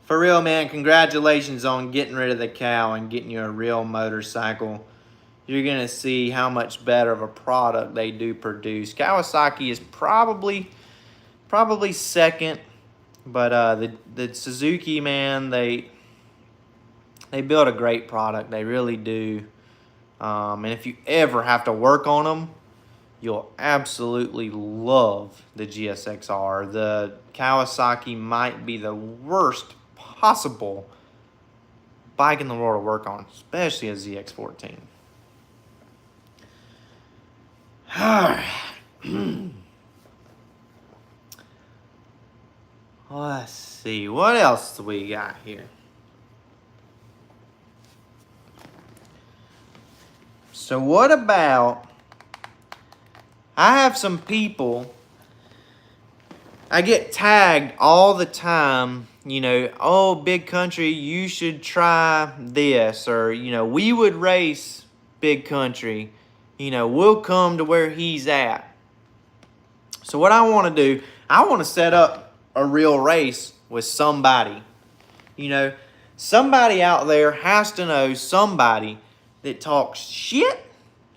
For real, man, congratulations on getting rid of the cow and getting you a real motorcycle. You're going to see how much better of a product they do produce. Kawasaki is probably second, but the Suzuki, man, they build a great product. They really do. And if you ever have to work on them, you'll absolutely love the GSXR. The Kawasaki might be the worst possible bike in the world to work on, especially a ZX14. Let's see, what else do we got here? So what about, I have some people, I get tagged all the time, you know, oh, Big Country, you should try this, or, you know, we would race Big Country, you know, we'll come to where he's at. So what I want to do, I want to set up a real race with somebody. You know, somebody out there has to know somebody that talks shit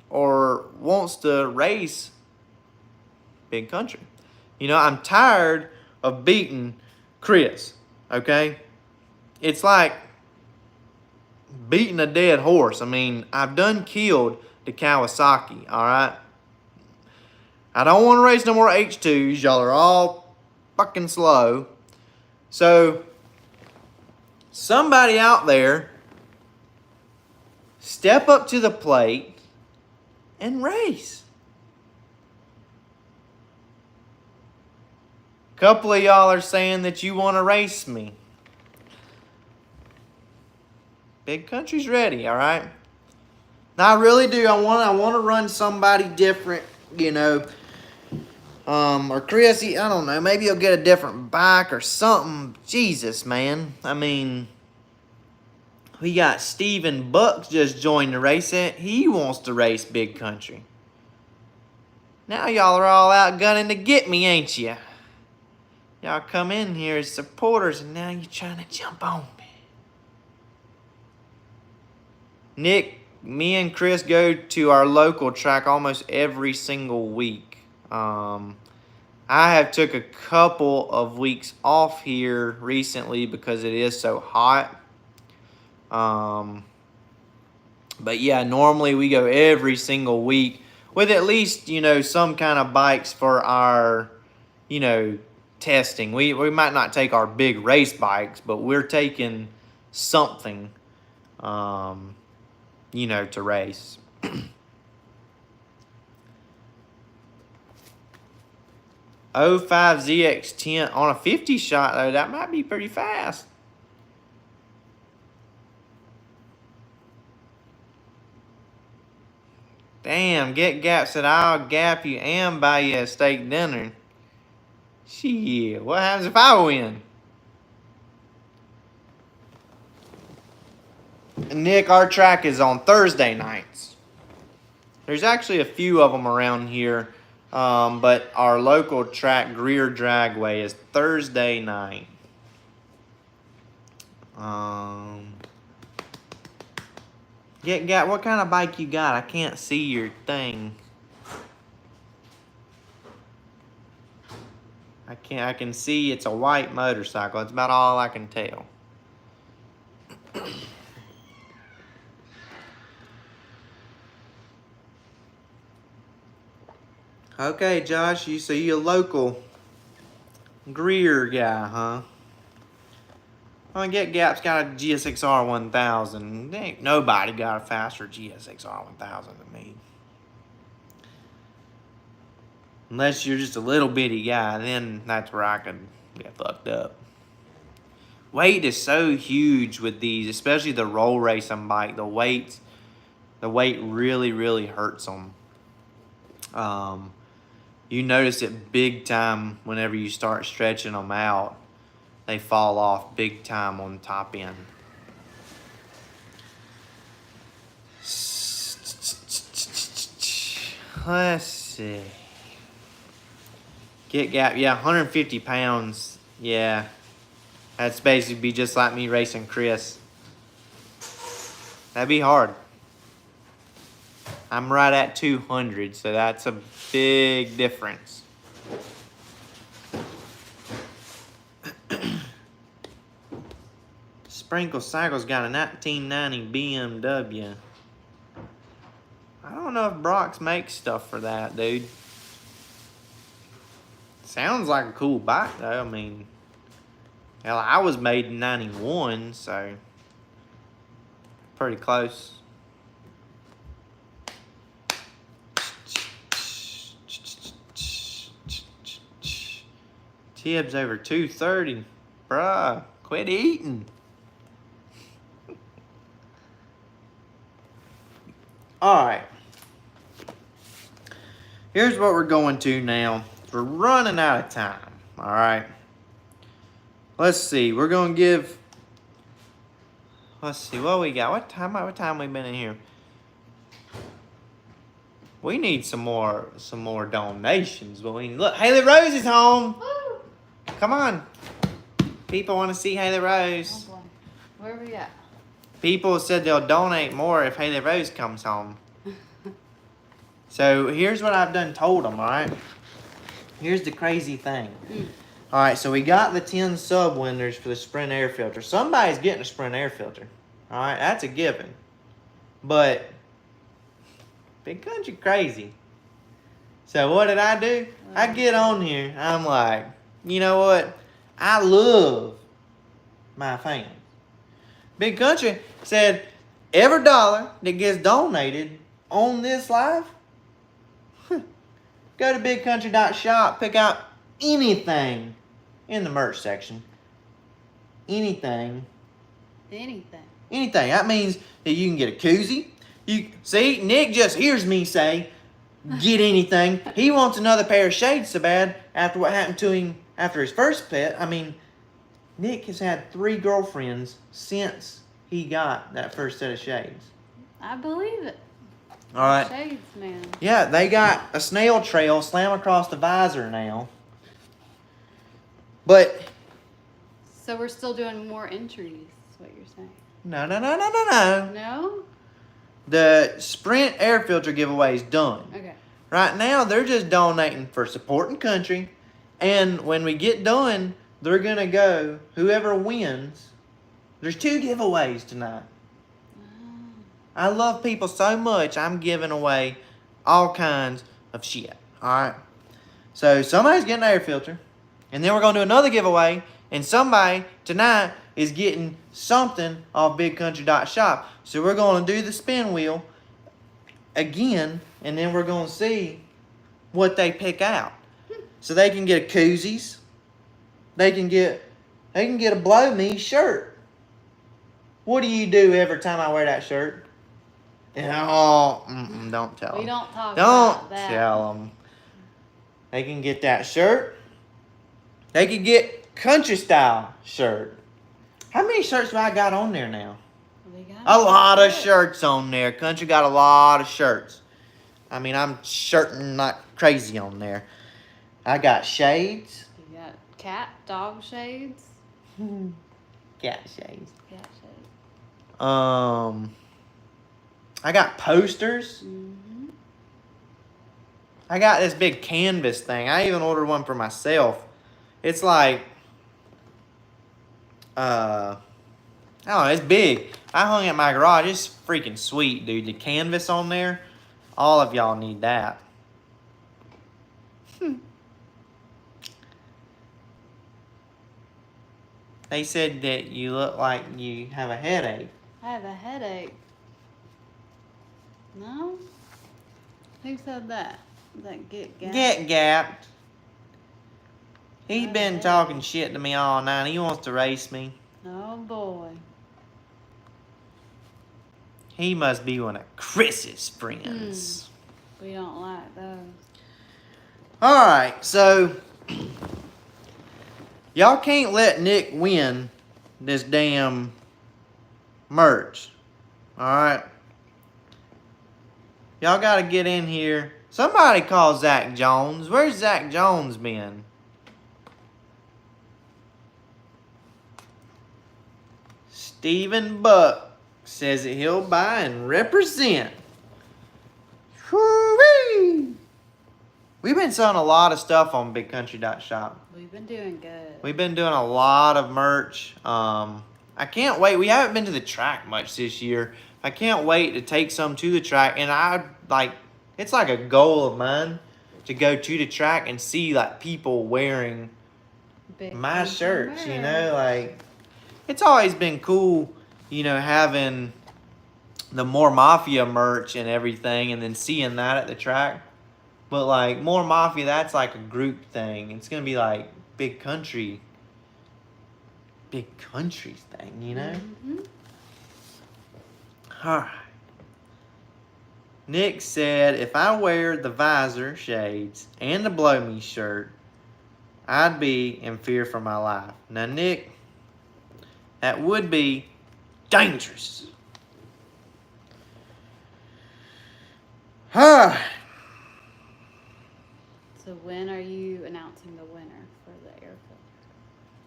or wants to race Big Country. You know, I'm tired of beating Chris, okay? It's like beating a dead horse. I mean, I've done killed the Kawasaki, all right? I don't want to race no more H2s. Y'all are all fucking slow. So, somebody out there, step up to the plate and race. A couple of y'all are saying that you want to race me. Big Country's ready, all right? Now, I really do. I want to run somebody different, you know. Or Chris, I don't know. Maybe he'll get a different bike or something. Jesus, man. I mean, we got Steven Bucks just joined the race. He wants to race Big Country. Now y'all are all out gunning to get me, ain't you? Y'all come in here as supporters, and now you're trying to jump on me. Nick, me and Chris go to our local track almost every single week. I have took a couple of weeks off here recently because it is so hot. But yeah, normally we go every single week with at least, you know, some kind of bikes for our, you know, testing. We might not take our big race bikes, but we're taking something, you know, to race. 05 ZX10 on a 50 shot, though, that might be pretty fast. Damn, Get Gap said, I'll gap you and buy you a steak dinner. Shit, what happens if I win? Nick, our track is on Thursday nights. There's actually a few of them around here. But our local track, Greer Dragway, is Thursday night. What kind of bike you got? I can't see your thing. I can see it's a white motorcycle. That's about all I can tell. Okay, Josh, you see a local Greer guy, huh? Well, Get Gap's got a GSXR 1000. Ain't nobody got a faster GSXR 1000 than me. Unless you're just a little bitty guy, then that's where I could get fucked up. Weight is so huge with these, especially the roll racing bike. The weight really, really hurts them. You notice it big time whenever you start stretching them out. They fall off big time on the top end. Let's see. Get Gap, yeah, 150 pounds. Yeah. That's basically be just like me racing Chris. That'd be hard. I'm right at 200, so that's a big difference. Sprinkle Cycle's got a 1990 BMW. I don't know if Brock's makes stuff for that, dude. Sounds like a cool bike, though. I mean, hell, I was made in 91, so pretty close. Tibbs over 230. Bruh, quit eating. Alright. Here's what we're going to now. We're running out of time. Alright. Let's see. We're going to give... Let's see what we got. What time we been in here? We need some more donations. But we look, Haley Rose is home. Woo! Come on. People want to see Haley Rose. Oh boy. Where are we at? People said they'll donate more if Haley Rose comes home. So here's what I've done told them, alright? Here's the crazy thing. Alright, so we got the 10 sub winners for the Sprint Air Filter. Somebody's getting a Sprint Air Filter. Alright, that's a given. But Big Country crazy. So what did I do? I get on here. I'm like, you know what? I love my fans. Big Country said every dollar that gets donated on this live, go to bigcountry.shop, pick out anything in the merch section. Anything. Anything. That means that you can get a koozie. You see, Nick just hears me say, get anything. He wants another pair of shades so bad after what happened to him after his first pet. I mean, Nick has had 3 girlfriends since he got that first set of shades. I believe it. All right. Shades, man. Yeah, they got a snail trail slam across the visor now. But So we're still doing more entries, is what you're saying. no. No? The Sprint Air Filter giveaway is done. Okay. Right now, they're just donating for supporting country. And when we get done, they're going to go, whoever wins, there's 2 giveaways tonight. I love people so much, I'm giving away all kinds of shit. Alright? So, somebody's getting an air filter. And then we're going to do another giveaway. And somebody tonight is getting something off bigcountry.shop. So, we're going to do the spin wheel again. And then we're going to see what they pick out. So, they can get a koozies. They can get a Blow Me shirt. What do you do every time I wear that shirt? Oh, don't tell them. We don't talk about that. Don't tell them. They can get that shirt. They can get country style shirt. How many shirts do I got on there now? We got A lot of shirts on there. Country got a lot of shirts. I mean, I'm shirting like crazy on there. I got shades. You got cat, dog shades. Cat shades. Cat shades. I got posters. Mm-hmm. I got this big canvas thing. I even ordered one for myself. It's like, I don't know, it's big. I hung it in my garage. It's freaking sweet, dude. The canvas on there, all of y'all need that. They said that you look like you have a headache. I have a headache. No? Who said that? That get gapped? Get gapped. He's been talking shit to me all night. He wants to race me. Oh boy. He must be one of Chris's friends. We don't like those. Alright, so y'all can't let Nick win this damn merch. Alright? Y'all gotta get in here. Somebody call Zach Jones. Where's Zach Jones been? Stephen Buck says that he'll buy and represent. Whoo-wee! We've been selling a lot of stuff on bigcountry.shop. We've been doing good. We've been doing a lot of merch. I can't wait. We haven't been to the track much this year. I can't wait to take some to the track. And it's like a goal of mine to go to the track and see like people wearing my shirts, you know, like it's always been cool, you know, having the More Mafia merch and everything and then seeing that at the track. But like More Mafia, that's like a group thing. It's gonna be like big country thing, you know? Mm-hmm. Alright. Nick said if I wear the visor shades and the blow me shirt, I'd be in fear for my life. Now, Nick, that would be dangerous. So when are you announcing the winner for the air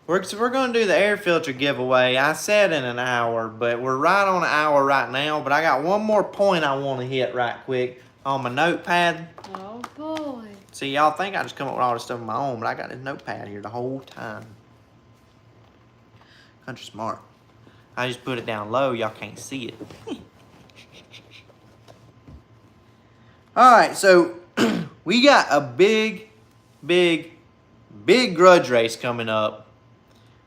filter? We're going to do the air filter giveaway. I said in an hour, but we're right on an hour right now. But I got one more point I want to hit right quick on my notepad. Oh, boy. See, y'all think I just come up with all this stuff on my own, but I got this notepad here the whole time. Country smart. I just put it down low. Y'all can't see it. All right, so we got a big grudge race coming up.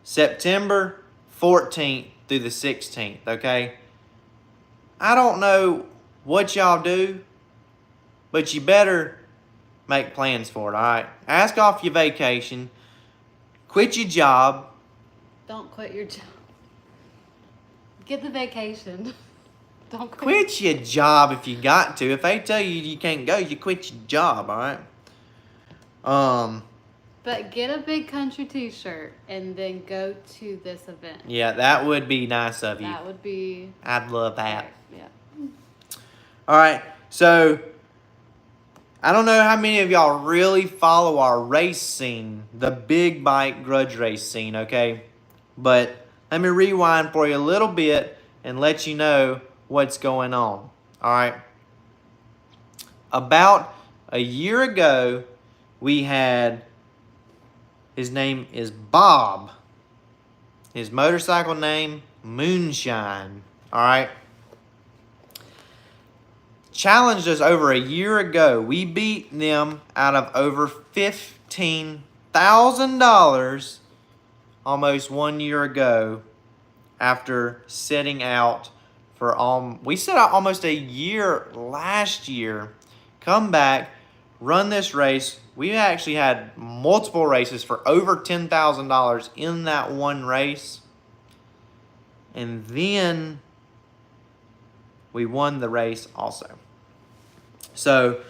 September 14th through the 16th, okay? I don't know what y'all do, but you better make plans for it, all right? Ask off your vacation. Quit your job. Don't quit your job. Get the vacation. Don't Quit your job if you got to. If they tell you you can't go, you quit your job, all right? But get a big country t-shirt and then go to this event. Yeah, that would be nice of you. That would be... I'd love that. Yeah. All right, so I don't know how many of y'all really follow our race scene, the big bike grudge race scene, okay? But let me rewind for you a little bit and let you know what's going on, all right? About a year ago, we had, his name is Bob. His motorcycle name, Moonshine, all right? Challenged us over a year ago. We beat them out of over $15,000 almost 1 year ago after setting out for we set out almost a year last year. Come back, run this race. We actually had multiple races for over $10,000 in that one race. And then we won the race also. So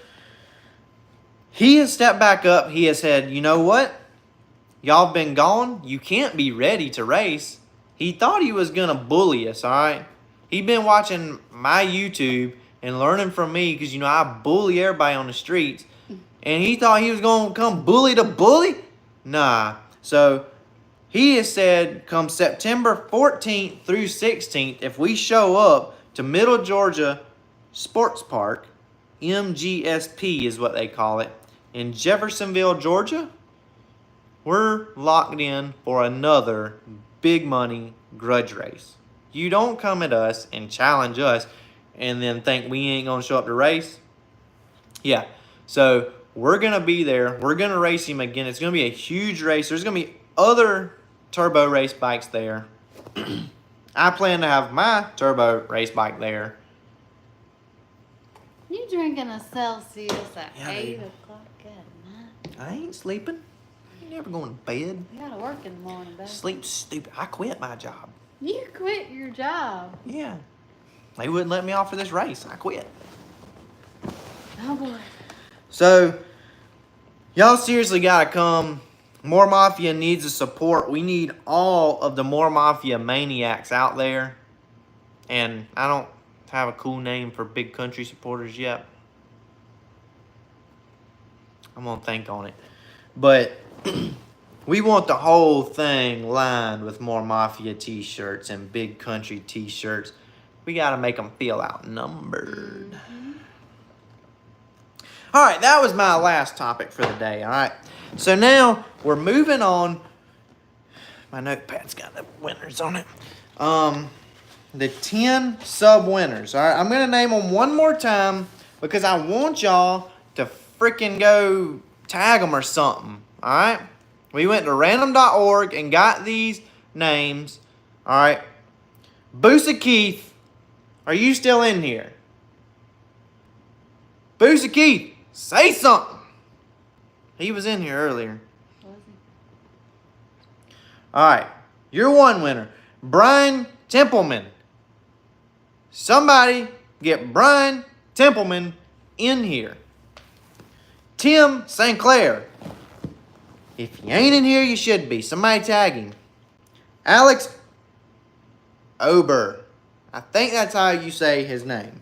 he has stepped back up. He has said, you know what? Y'all have been gone. You can't be ready to race. He thought he was going to bully us, all right? He'd been watching my YouTube and learning from me because, you know, I bully everybody on the streets. And he thought he was going to come bully the bully? Nah. So he has said come September 14th through 16th, if we show up to Middle Georgia Sports Park, MGSP is what they call it, in Jeffersonville, Georgia, we're locked in for another big money grudge race. You don't come at us and challenge us and then think we ain't going to show up to race. Yeah, so we're going to be there. We're going to race him again. It's going to be a huge race. There's going to be other turbo race bikes there. I plan to have my turbo race bike there. You drinking a Celsius at Yeah, 8 dude. o'clock at night? I ain't sleeping. I ain't never going to bed. You gotta work in the morning, babe. Sleep stupid. I quit my job. You quit your job. Yeah. They wouldn't let me off for this race. I quit. Oh boy. So, y'all seriously gotta come. More Mafia needs the support. We need all of the More Mafia maniacs out there. And I don't have a cool name for big country supporters yet. I'm gonna think on it. But we want the whole thing lined with More Mafia t-shirts and big country t-shirts. We gotta make them feel outnumbered. Mm-hmm. All right, that was my last topic for the day, all right? So now we're moving on. My notepad's got the winners on it. the 10 sub winners. All right, I'm gonna name them one more time because I want y'all to freaking go tag them or something. All right, we went to random.org and got these names. All right, Boosa Keith, are you still in here? Boosa Keith, say something. He was in here earlier. Was he? All right, you're one winner, Brian Templeman. Somebody get Brian Templeman in here. Tim St. Clair. If you ain't in here, you should be. Somebody tag him. Alex Ober. I think that's how you say his name.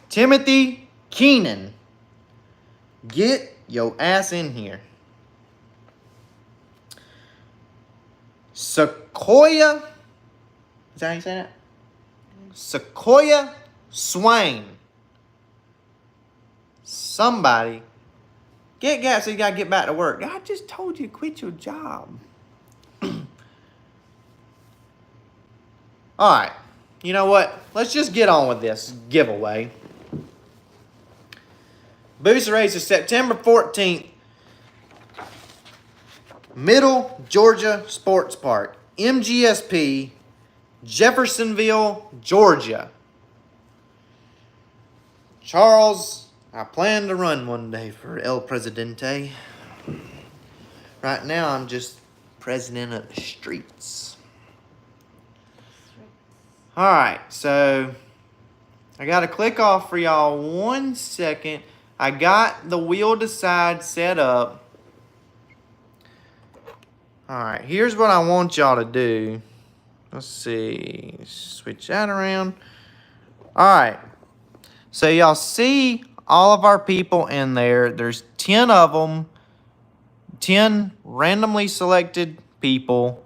Timothy Keenan. Get your ass in here. Sequoia. Is that how you say that? Sequoia Swain. Somebody get gas so you gotta get back to work. I just told you to quit your job. Alright. You know what? Let's just get on with this giveaway. Booster race is September 14th. Middle Georgia Sports Park. MGSP. Jeffersonville, Georgia. Charles, I plan to run one day for El Presidente. Right now, I'm just president of the streets. Alright, so I got to click off for y'all 1 second. I got the wheel to side set up. Alright, here's what I want y'all to do. Let's see. Switch that around. Alright. So y'all see all of our people in there. There's 10 of them. 10 randomly selected people.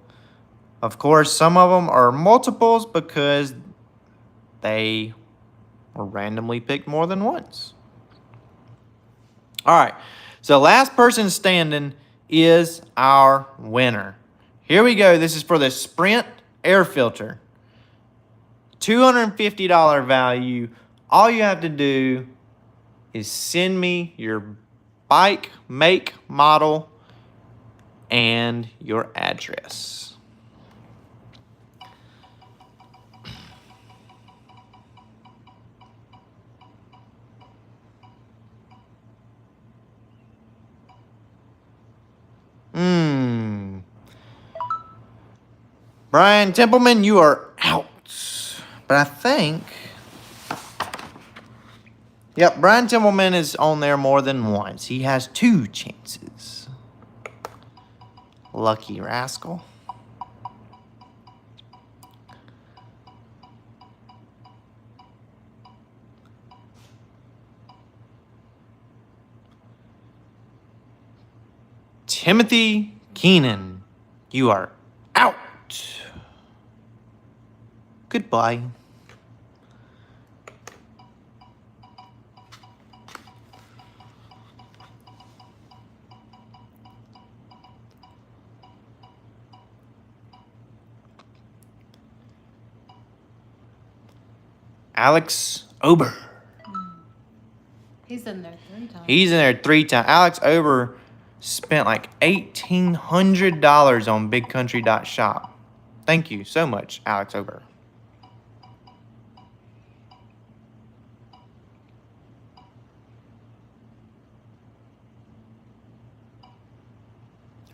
Of course, some of them are multiples because they were randomly picked more than once. Alright. So last person standing is our winner. Here we go. This is for the Sprint Air Filter. $250 value. All you have to do is send me your bike, make, model, and your address. Brian Templeman, you are out. But I think... Yep, Brian Templeman is on there more than once. He has 2 chances. Lucky rascal. Timothy Keenan, you are out. Goodbye. Alex Ober. He's in there 3 times. He's in there 3 times. Alex Ober spent like $1,800 on bigcountry.shop. Thank you so much, Alex Ober.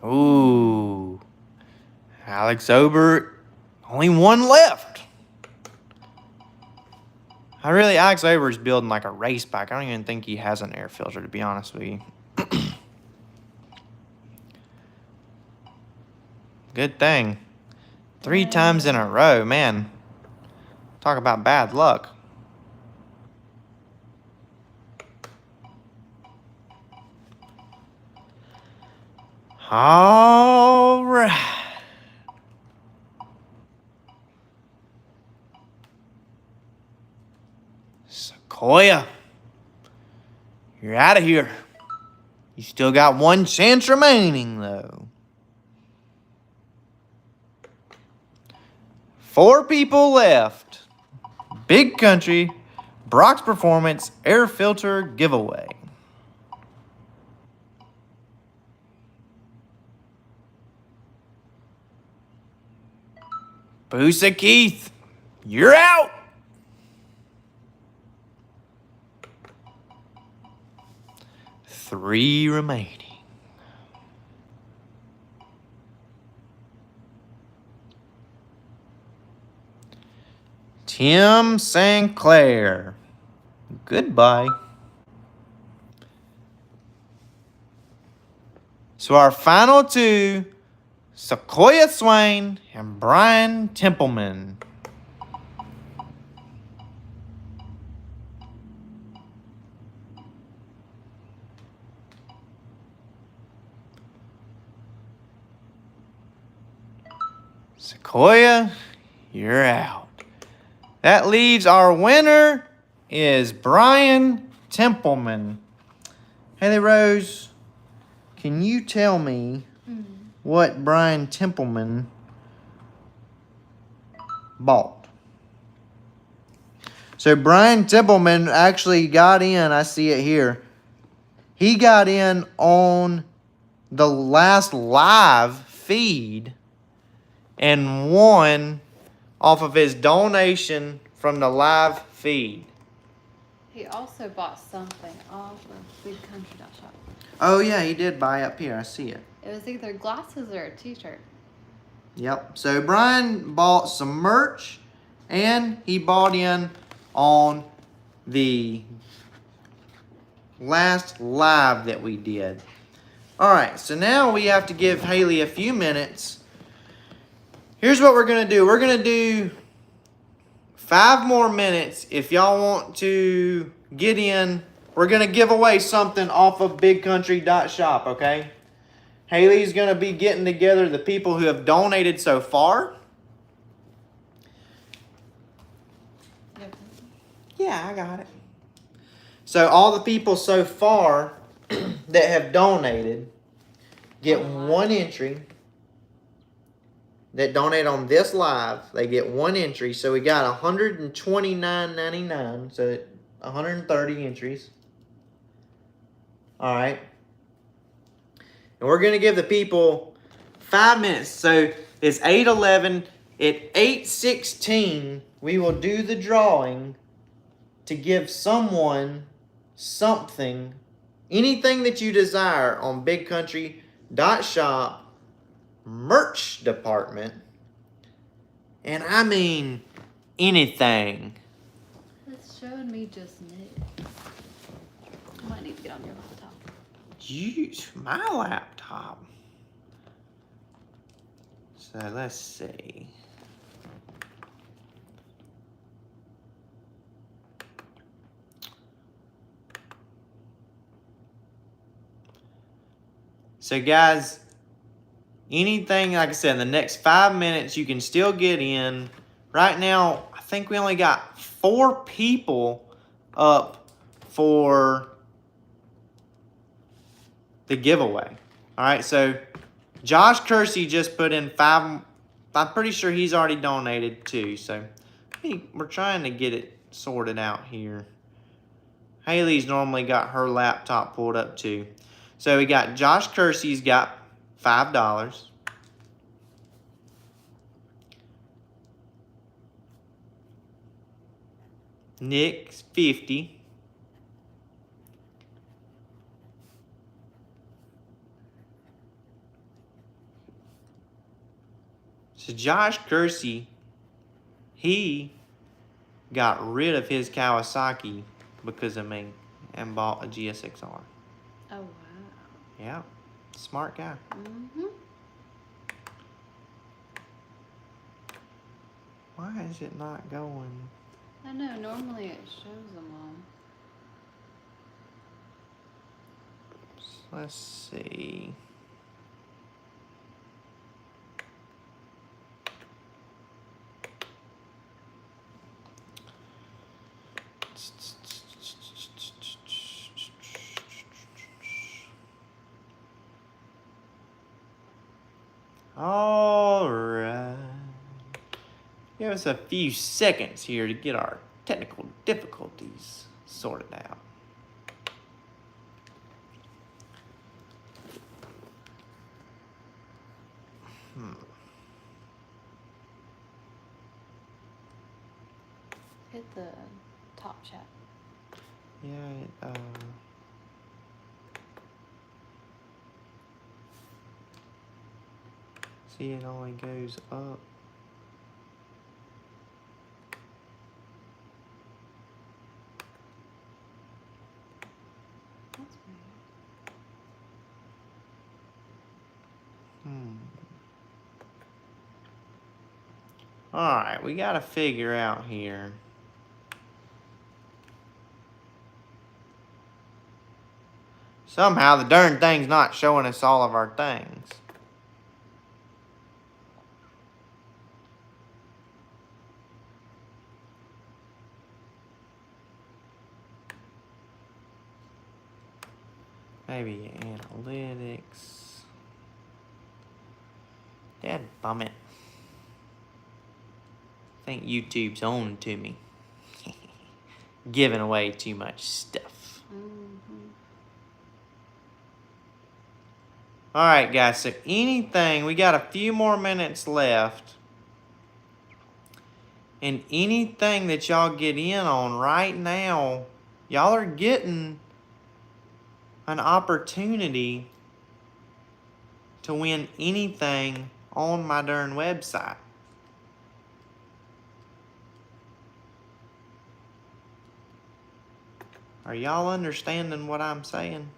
Ooh. Alex Ober, only 1 left. Alex Ober is building like a race bike. I don't even think he has an air filter, to be honest with you. Good thing. 3 times in a row, man. Talk about bad luck. All right. Sequoia, you're out of here. You still got 1 chance remaining, though. 4 people left. Big Country Brock's Performance Air Filter giveaway. Boosa Keith, you're out. Three remaining. Tim Sinclair, goodbye. So our final 2, Sequoia Swain and Brian Templeman. Sequoia, you're out. That leaves our winner is Brian Templeman. Haley Rose, can you tell me what Brian Templeman bought? So Brian Templeman actually got in, I see it here. He got in on the last live feed and won off of his donation from the live feed. He also bought something off of BigCountry.shop. Oh yeah, he did buy up here. I see it. It was either glasses or a t-shirt. Yep. So Brian bought some merch and he bought in on the last live that we did. Alright, so now we have to give Haley a few minutes. Here's what we're going to do. We're going to do 5 more minutes. If y'all want to get in, we're going to give away something off of BigCountry.shop, okay? Haley's going to be getting together the people who have donated so far. Yep. Yeah, I got it. So all the people so far that have donated get one entry. That donate on this live, they get one entry. So we got $129.99. So 130 entries. All right. And we're going to give the people 5 minutes. So it's 8:11. At 8:16, we will do the drawing to give someone something, anything that you desire on BigCountry.shop merch department. And I mean anything. It's showing me just knit. I might need to get on your laptop. Use my laptop. So let's see. So guys, anything, like I said, in the next 5 minutes, you can still get in. Right now, I think we only got 4 people up for the giveaway. All right, so Josh Kersey just put in 5. I'm pretty sure he's already donated too. So we're trying to get it sorted out here. Haley's normally got her laptop pulled up too. So we got Josh Kersey's got $5. Nick's 50. So Josh Kersey, he got rid of his Kawasaki because of me and bought a GSXR. Oh, wow. Yeah, smart guy. Mm-hmm. Why is it not going? I know, normally it shows them all. Let's see. All right. Give us a few seconds here to get our technical difficulties sorted out. Hit the top chat. Yeah, see, it only goes up. That's weird. Alright, we gotta figure out here. Somehow the darn thing's not showing us all of our things. Maybe analytics. Dad bum it. I think YouTube's on to me. Giving away too much stuff. Alright guys, so anything, we got a few more minutes left. And anything that y'all get in on right now, y'all are getting an opportunity to win anything on my darn website. Are y'all understanding what I'm saying?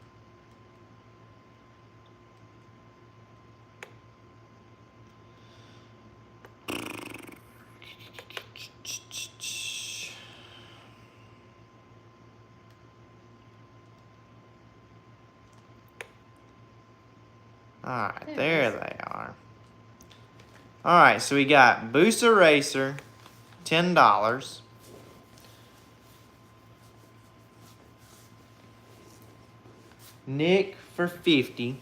Alright, there they are. Alright, so we got Booster Racer, $10. Nick for 50.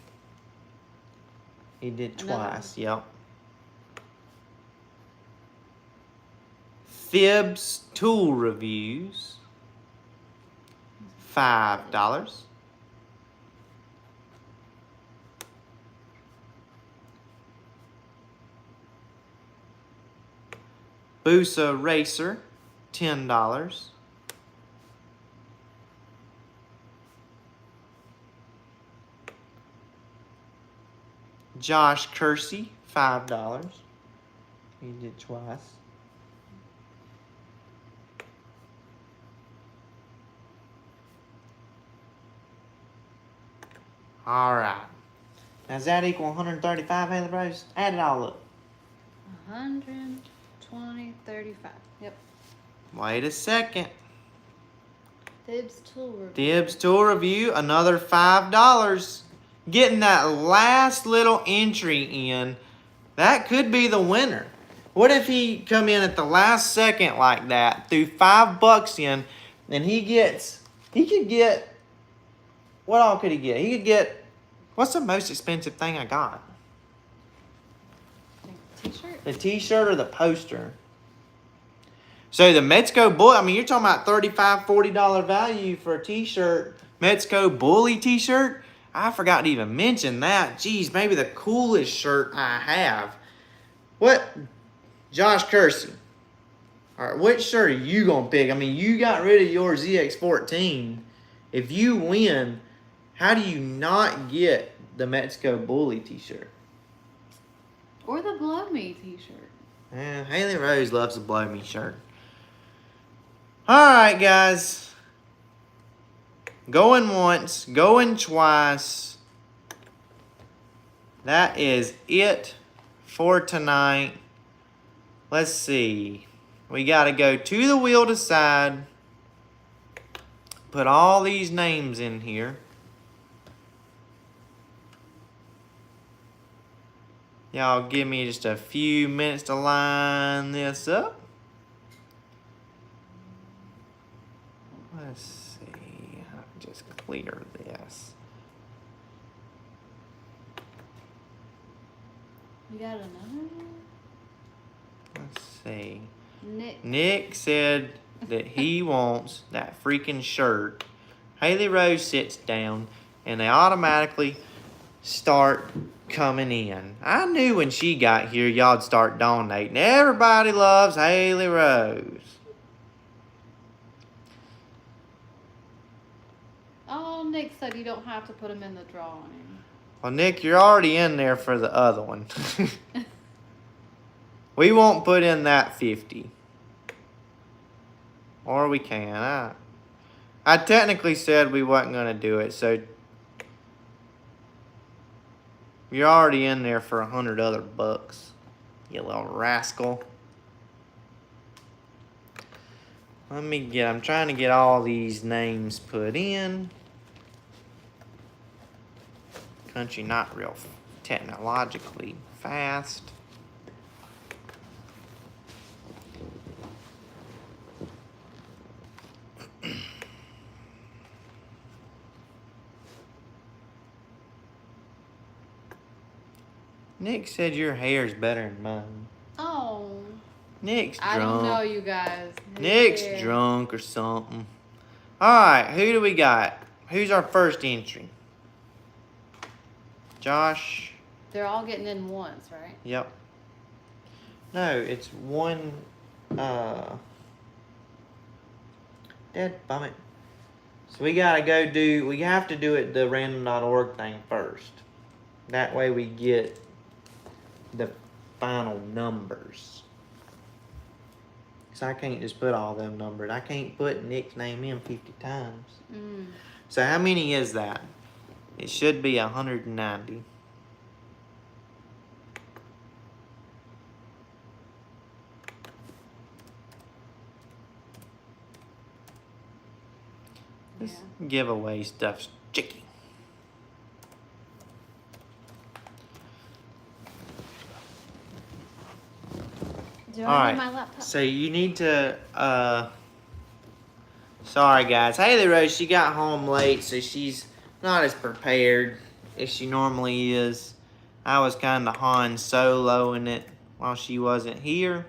He did twice, yep. Fibs Tool Reviews, $5. Boosa Racer, $10. Josh Kersey, $5. He did twice. All right. Now, does that equal 135, Haley Rose? Add it all up. 120, 35. Yep. Wait a second. Thibs Tool Review. Thibs Tool Review, another $5. Getting that last little entry in, that could be the winner. What if he come in at the last second like that, threw $5 in, and he could get, what all could he get? He could get, what's the most expensive thing I got? T-shirt? The t-shirt or the poster? So the Metzco Bully, I mean, you're talking about $35, $40 value for a t-shirt. Metzco Bully t-shirt. I forgot to even mention that. Jeez, maybe the coolest shirt I have. What? Josh Kersey. All right, which shirt are you going to pick? I mean, you got rid of your ZX14. If you win, how do you not get the Metzco Bully t-shirt? Or the Blow Me t-shirt. Haley Rose loves the Blow Me shirt. All right, guys. Going once, going twice. That is it for tonight. Let's see. We got to go to the wheel to side. Put all these names in here. Y'all give me just a few minutes to line this up. Let's see. I'll just clear this. You got another one? Let's see. see. Nick. Nick said that he wants that freaking shirt. Haley Rose sits down and they automatically start coming in. I knew when she got here y'all'd start donating. Everybody loves Haley Rose. Oh, Nick said you don't have to put him in the drawing. Well, Nick, you're already in there for the other one. We won't put in that 50. Or we can. I technically said we wasn't going to do it, so you're already in there for 100 other bucks, you little rascal. I'm trying to get all these names put in. Country not real technologically fast. Nick said your hair's better than mine. Oh. Nick's drunk. I don't know, you guys. Nick's drunk or something. Alright, who do we got? Who's our first entry? Josh? They're all getting in once, right? Yep. No, it's one, dead bum it. So we have to do it the random.org thing first. That way we get the final numbers. So I can't just put all them numbers. I can't put Nick's name in 50 times. So how many is that? It should be 190. This giveaway stuff's tricky. Do I need my laptop? So you need to, sorry guys. Haley Rose, she got home late, so she's not as prepared as she normally is. I was kind of Han Soloing it while she wasn't here.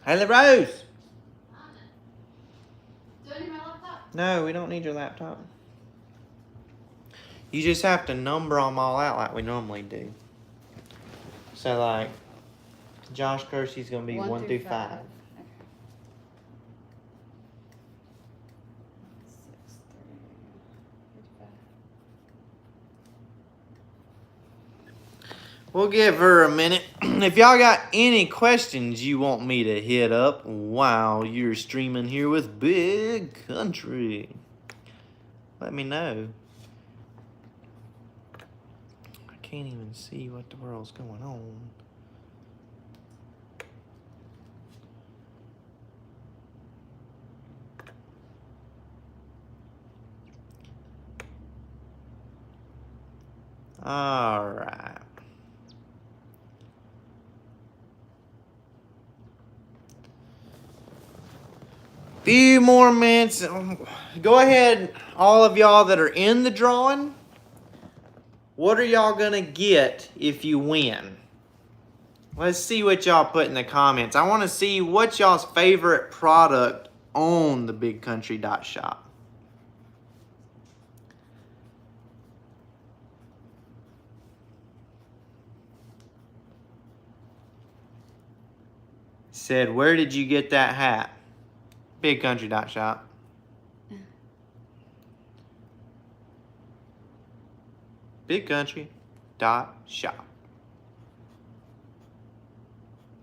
Haley Rose! Do I need my laptop? No, we don't need your laptop. You just have to number them all out like we normally do. So like, Josh Kersey's going to be 1 through 5. Okay. 6, 3, 55. We'll give her a minute. If y'all got any questions you want me to hit up while you're streaming here with Big Country, let me know. I can't even see what the world's going on. All right. Few more minutes. Go ahead, all of y'all that are in the drawing. What are y'all gonna get if you win? Let's see what y'all put in the comments. I want to see what y'all's favorite product on the bigcountry.shop. Said, where did you get that hat? Bigcountry.shop. Bigcountry.shop.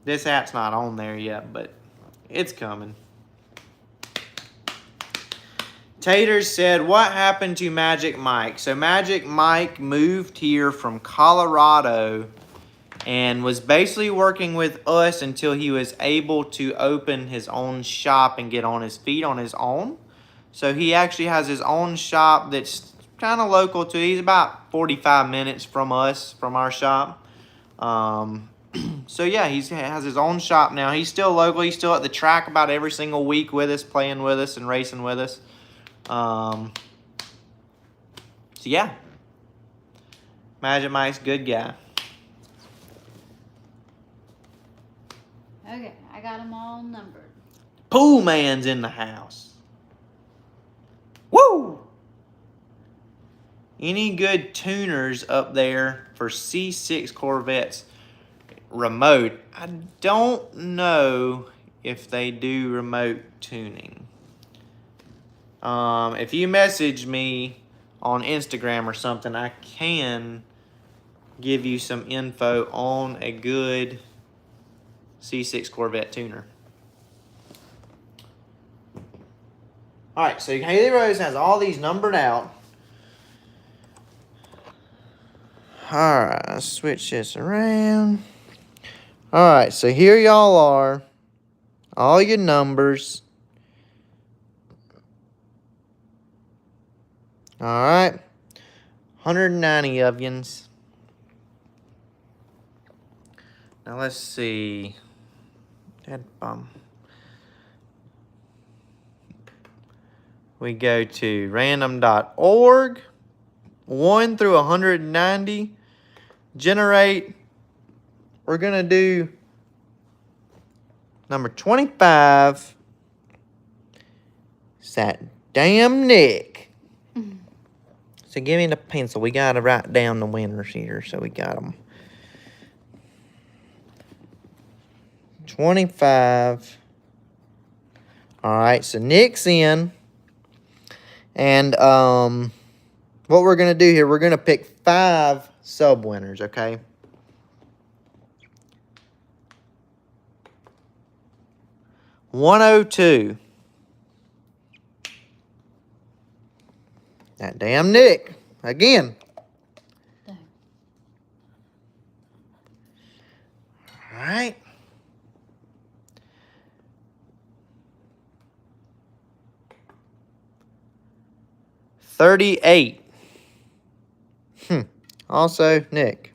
This hat's not on there yet, but it's coming. Taters said, what happened to Magic Mike? So Magic Mike moved here from Colorado and was basically working with us until he was able to open his own shop and get on his feet on his own. So he actually has his own shop that's kind of local to. He's about 45 minutes from us, from our shop. So yeah, he has his own shop now. He's still local. He's still at the track about every single week with us, playing with us and racing with us. So yeah, Magic Mike's good guy. Okay, I got them all numbered. Pool Man's in the house. Woo! Any good tuners up there for C6 Corvettes remote? I don't know if they do remote tuning. If you message me on Instagram or something, I can give you some info on a good C6 Corvette tuner. All right, so Haley Rose has all these numbered out. All right, let's switch this around. All right, so here y'all are. All your numbers. All right. 190 of yous. Now let's see. Dead bum. We go to random.org. 1 through 190. Generate. We're going to do number 25. It's that damn Nick. So give me the pencil. We got to write down the winners here. So we got them. 25. All right. So Nick's in. And what we're going to do here, we're going to pick 5 sub-winners, okay? $102. That damn Nick. Again. Dang. All right. $38. Also, Nick.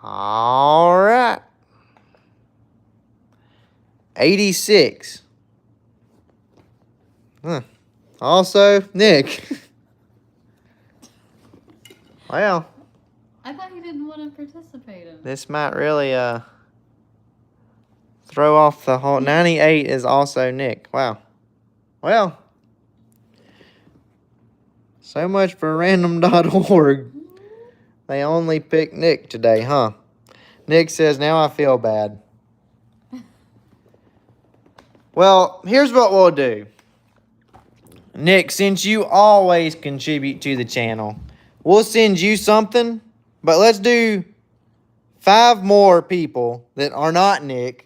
All right. 86. Also, Nick. Well, I thought you didn't want to participate in it. this might really throw off the whole. 98 is also Nick. Wow. Well, so much for random.org. They only picked Nick today, huh? Nick says, now I feel bad. Well, here's what we'll do. Nick, since you always contribute to the channel, we'll send you something, but let's do 5 more people that are not Nick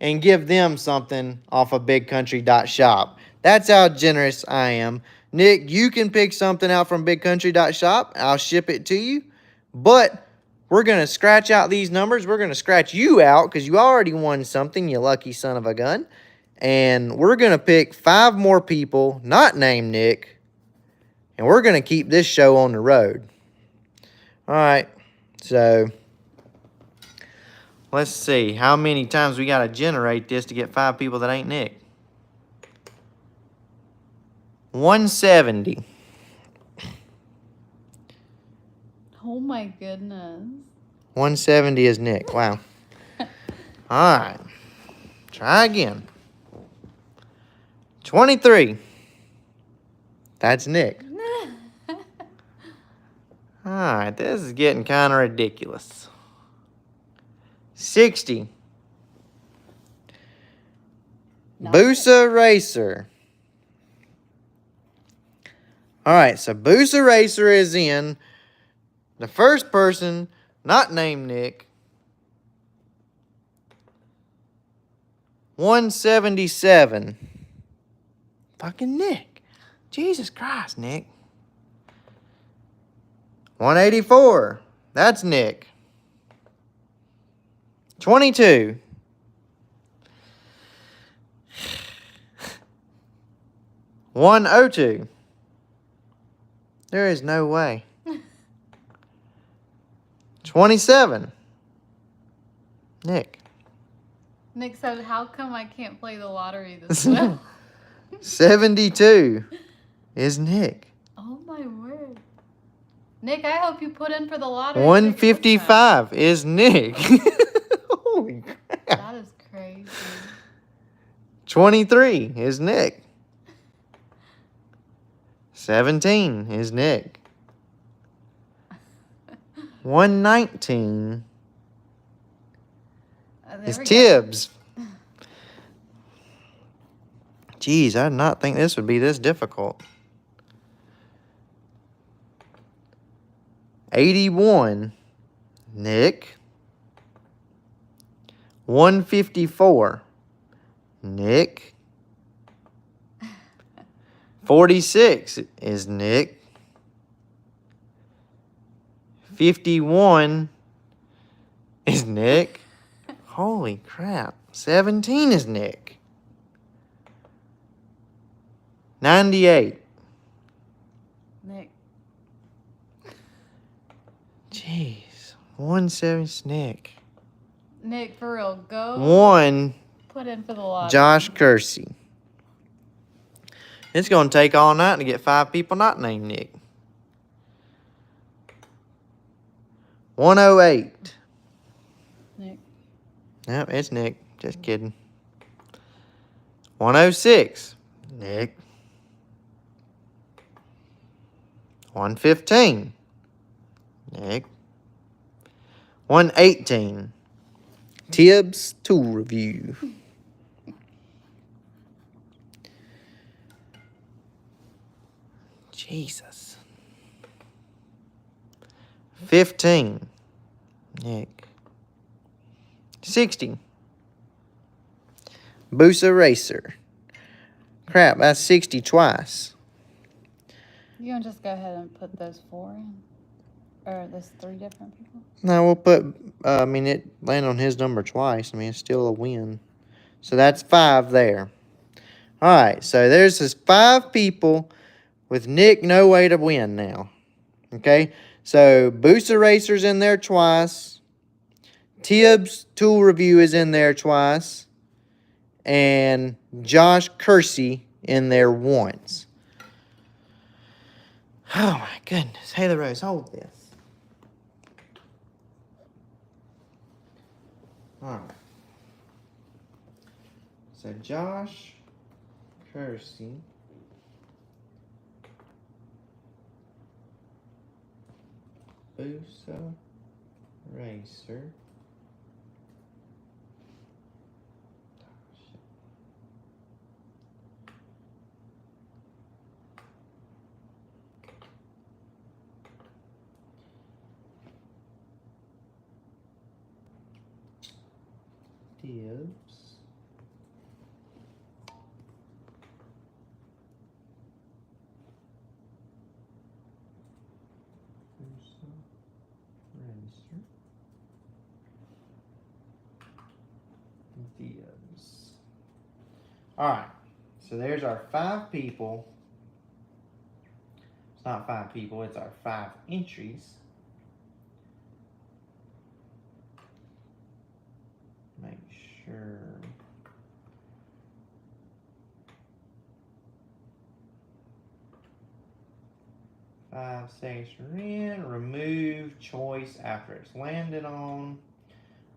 and give them something off of bigcountry.shop. That's how generous I am. Nick, you can pick something out from bigcountry.shop. I'll ship it to you. But we're going to scratch out these numbers. We're going to scratch you out because you already won something, you lucky son of a gun. And we're going to pick 5 more people, not named Nick. And we're going to keep this show on the road. All right. So let's see how many times we got to generate this to get 5 people that ain't Nick. 170. Oh my goodness. 170 is Nick. Wow. All right. Try again. 23. That's Nick. All right. This is getting kind of ridiculous. 60. No. Boosa Racer. All right. So Boosa Racer is in. The first person, not named Nick, 177. Fucking Nick. Jesus Christ, Nick. 184. That's Nick. 22. $102. There is no way. 27. Nick. Nick said, how come I can't play the lottery this well? 72 is Nick. Oh my word. Nick, I hope you put in for the lottery. 155 is Nick. Holy crap. That is crazy. 23 is Nick. 17 is Nick. 119 is Tibbs. Jeez, I did not think this would be this difficult. 81, Nick. 154, Nick. 46 is Nick. 51 is Nick. Holy crap. 17 is Nick. 98. Nick. Jeez. 170 is Nick. Nick, for real, go. 1, Put in for the lottery. Josh Kersey. It's going to take all night to get 5 people not named Nick. 108. Nick. Yep, it's Nick. Just kidding. 106. Nick. 115. Nick. 118. Tibbs Tool Review. Jesus. 15. Nick. 60. Boosa Racer. Crap, that's 60 twice. You gonna just go ahead and put those 4 in? Or those 3 different people? No, we'll put, it landed on his number twice. It's still a win. So that's 5 there. All right, so there's his 5 people with Nick no way to win now. Okay, so Booster Racer's in there twice. Tibbs Tool Review is in there twice. And Josh Kersey in there once. Oh my goodness. Hey, Rose, hold this. All right. So Josh Kersey. Boosa Racer. Tibbs. Racer. Tibbs. Alright, so there's our 5 people. It's not 5 people, it's our 5 entries. Make sure. Five section in, remove choice after it's landed on.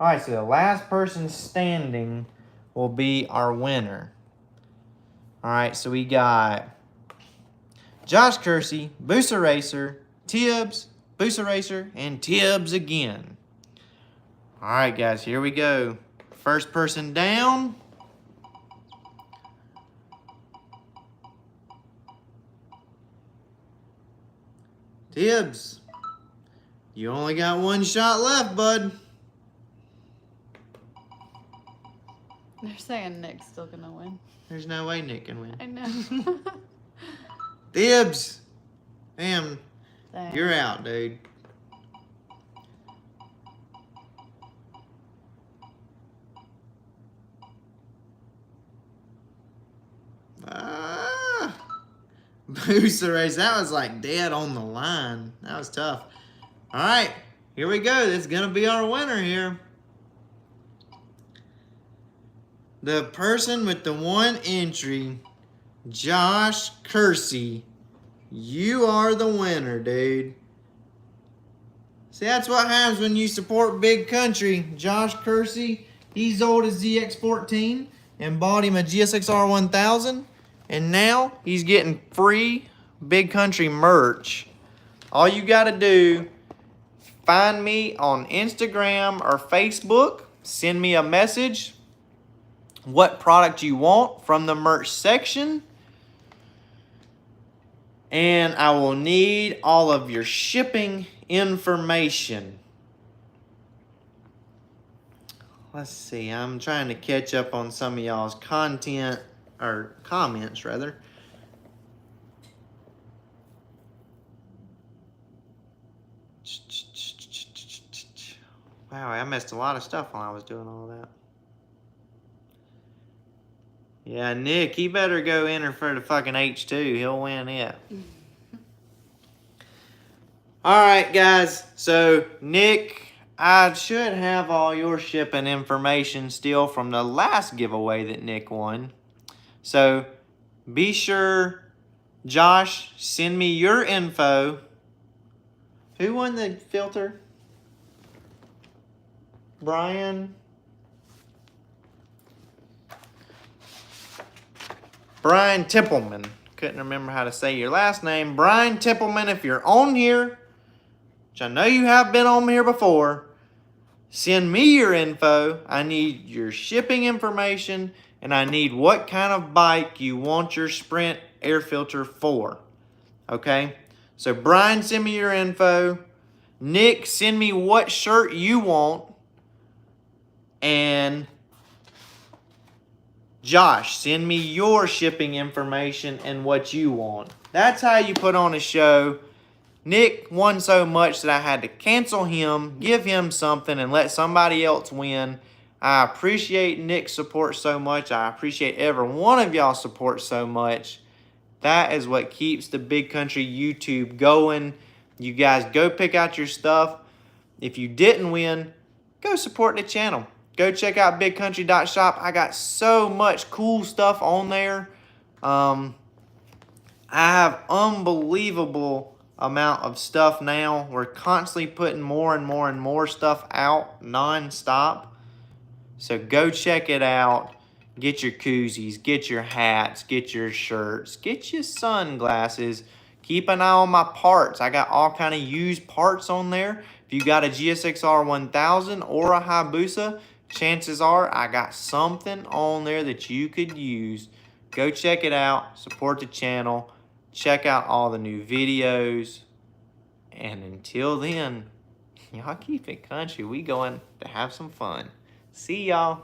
Alright, so the last person standing will be our winner. Alright, so we got Josh Kersey, Booster Racer, Tibbs, Booster Racer, and Tibbs again. Alright guys, here we go. First person down. Tibbs, you only got 1 shot left, bud. They're saying Nick's still gonna win. There's no way Nick can win. I know. Tibbs, damn, Dang. you're out, dude. Booster race. That was like dead on the line. That was tough. All right, here we go. This is going to be our winner here. The person with the one entry, Josh Kersey. You are the winner, dude. See, that's what happens when you support Big Country. Josh Kersey, he's old as ZX14 and bought him a GSX-R 1000. And now he's getting free Big Country merch. All you got to do, find me on Instagram or Facebook. Send me a message. What product you want from the merch section. And I will need all of your shipping information. Let's see. I'm trying to catch up on some of y'all's content, or comments rather. Wow, I missed a lot of stuff while I was doing all that. Yeah, Nick, he better go enter for the fucking H2. He'll win it. Alright, guys. So, Nick, I should have all your shipping information still from the last giveaway that Nick won. So, be sure, Josh, send me your info. Who won the filter? Brian Tippleman. Couldn't remember how to say your last name. Brian Tippleman, if you're on here, which I know you have been on here before, send me your info. I need your shipping information, and I need what kind of bike you want your Sprint air filter for. Okay? So, Brian, send me your info. Nick, send me what shirt you want. And Josh, send me your shipping information and what you want. That's how you put on a show. Nick won so much that I had to cancel him, give him something, and let somebody else win. I appreciate Nick's support so much. I appreciate every one of y'all's support so much. That is what keeps the Big Country YouTube going. You guys go pick out your stuff. If you didn't win, go support the channel. Go check out bigcountry.shop. I got so much cool stuff on there. I have unbelievable amount of stuff now. We're constantly putting more and more and more stuff out non-stop. So go check it out. Get your koozies, get your hats, get your shirts, get your sunglasses. Keep an eye on my parts. I got all kind of used parts on there. If you got a GSX-R 1000 or a Hayabusa, chances are I got something on there that you could use. Go check it out. Support the channel. Check out all the new videos. And until then, y'all keep it country. We going to have some fun. See y'all.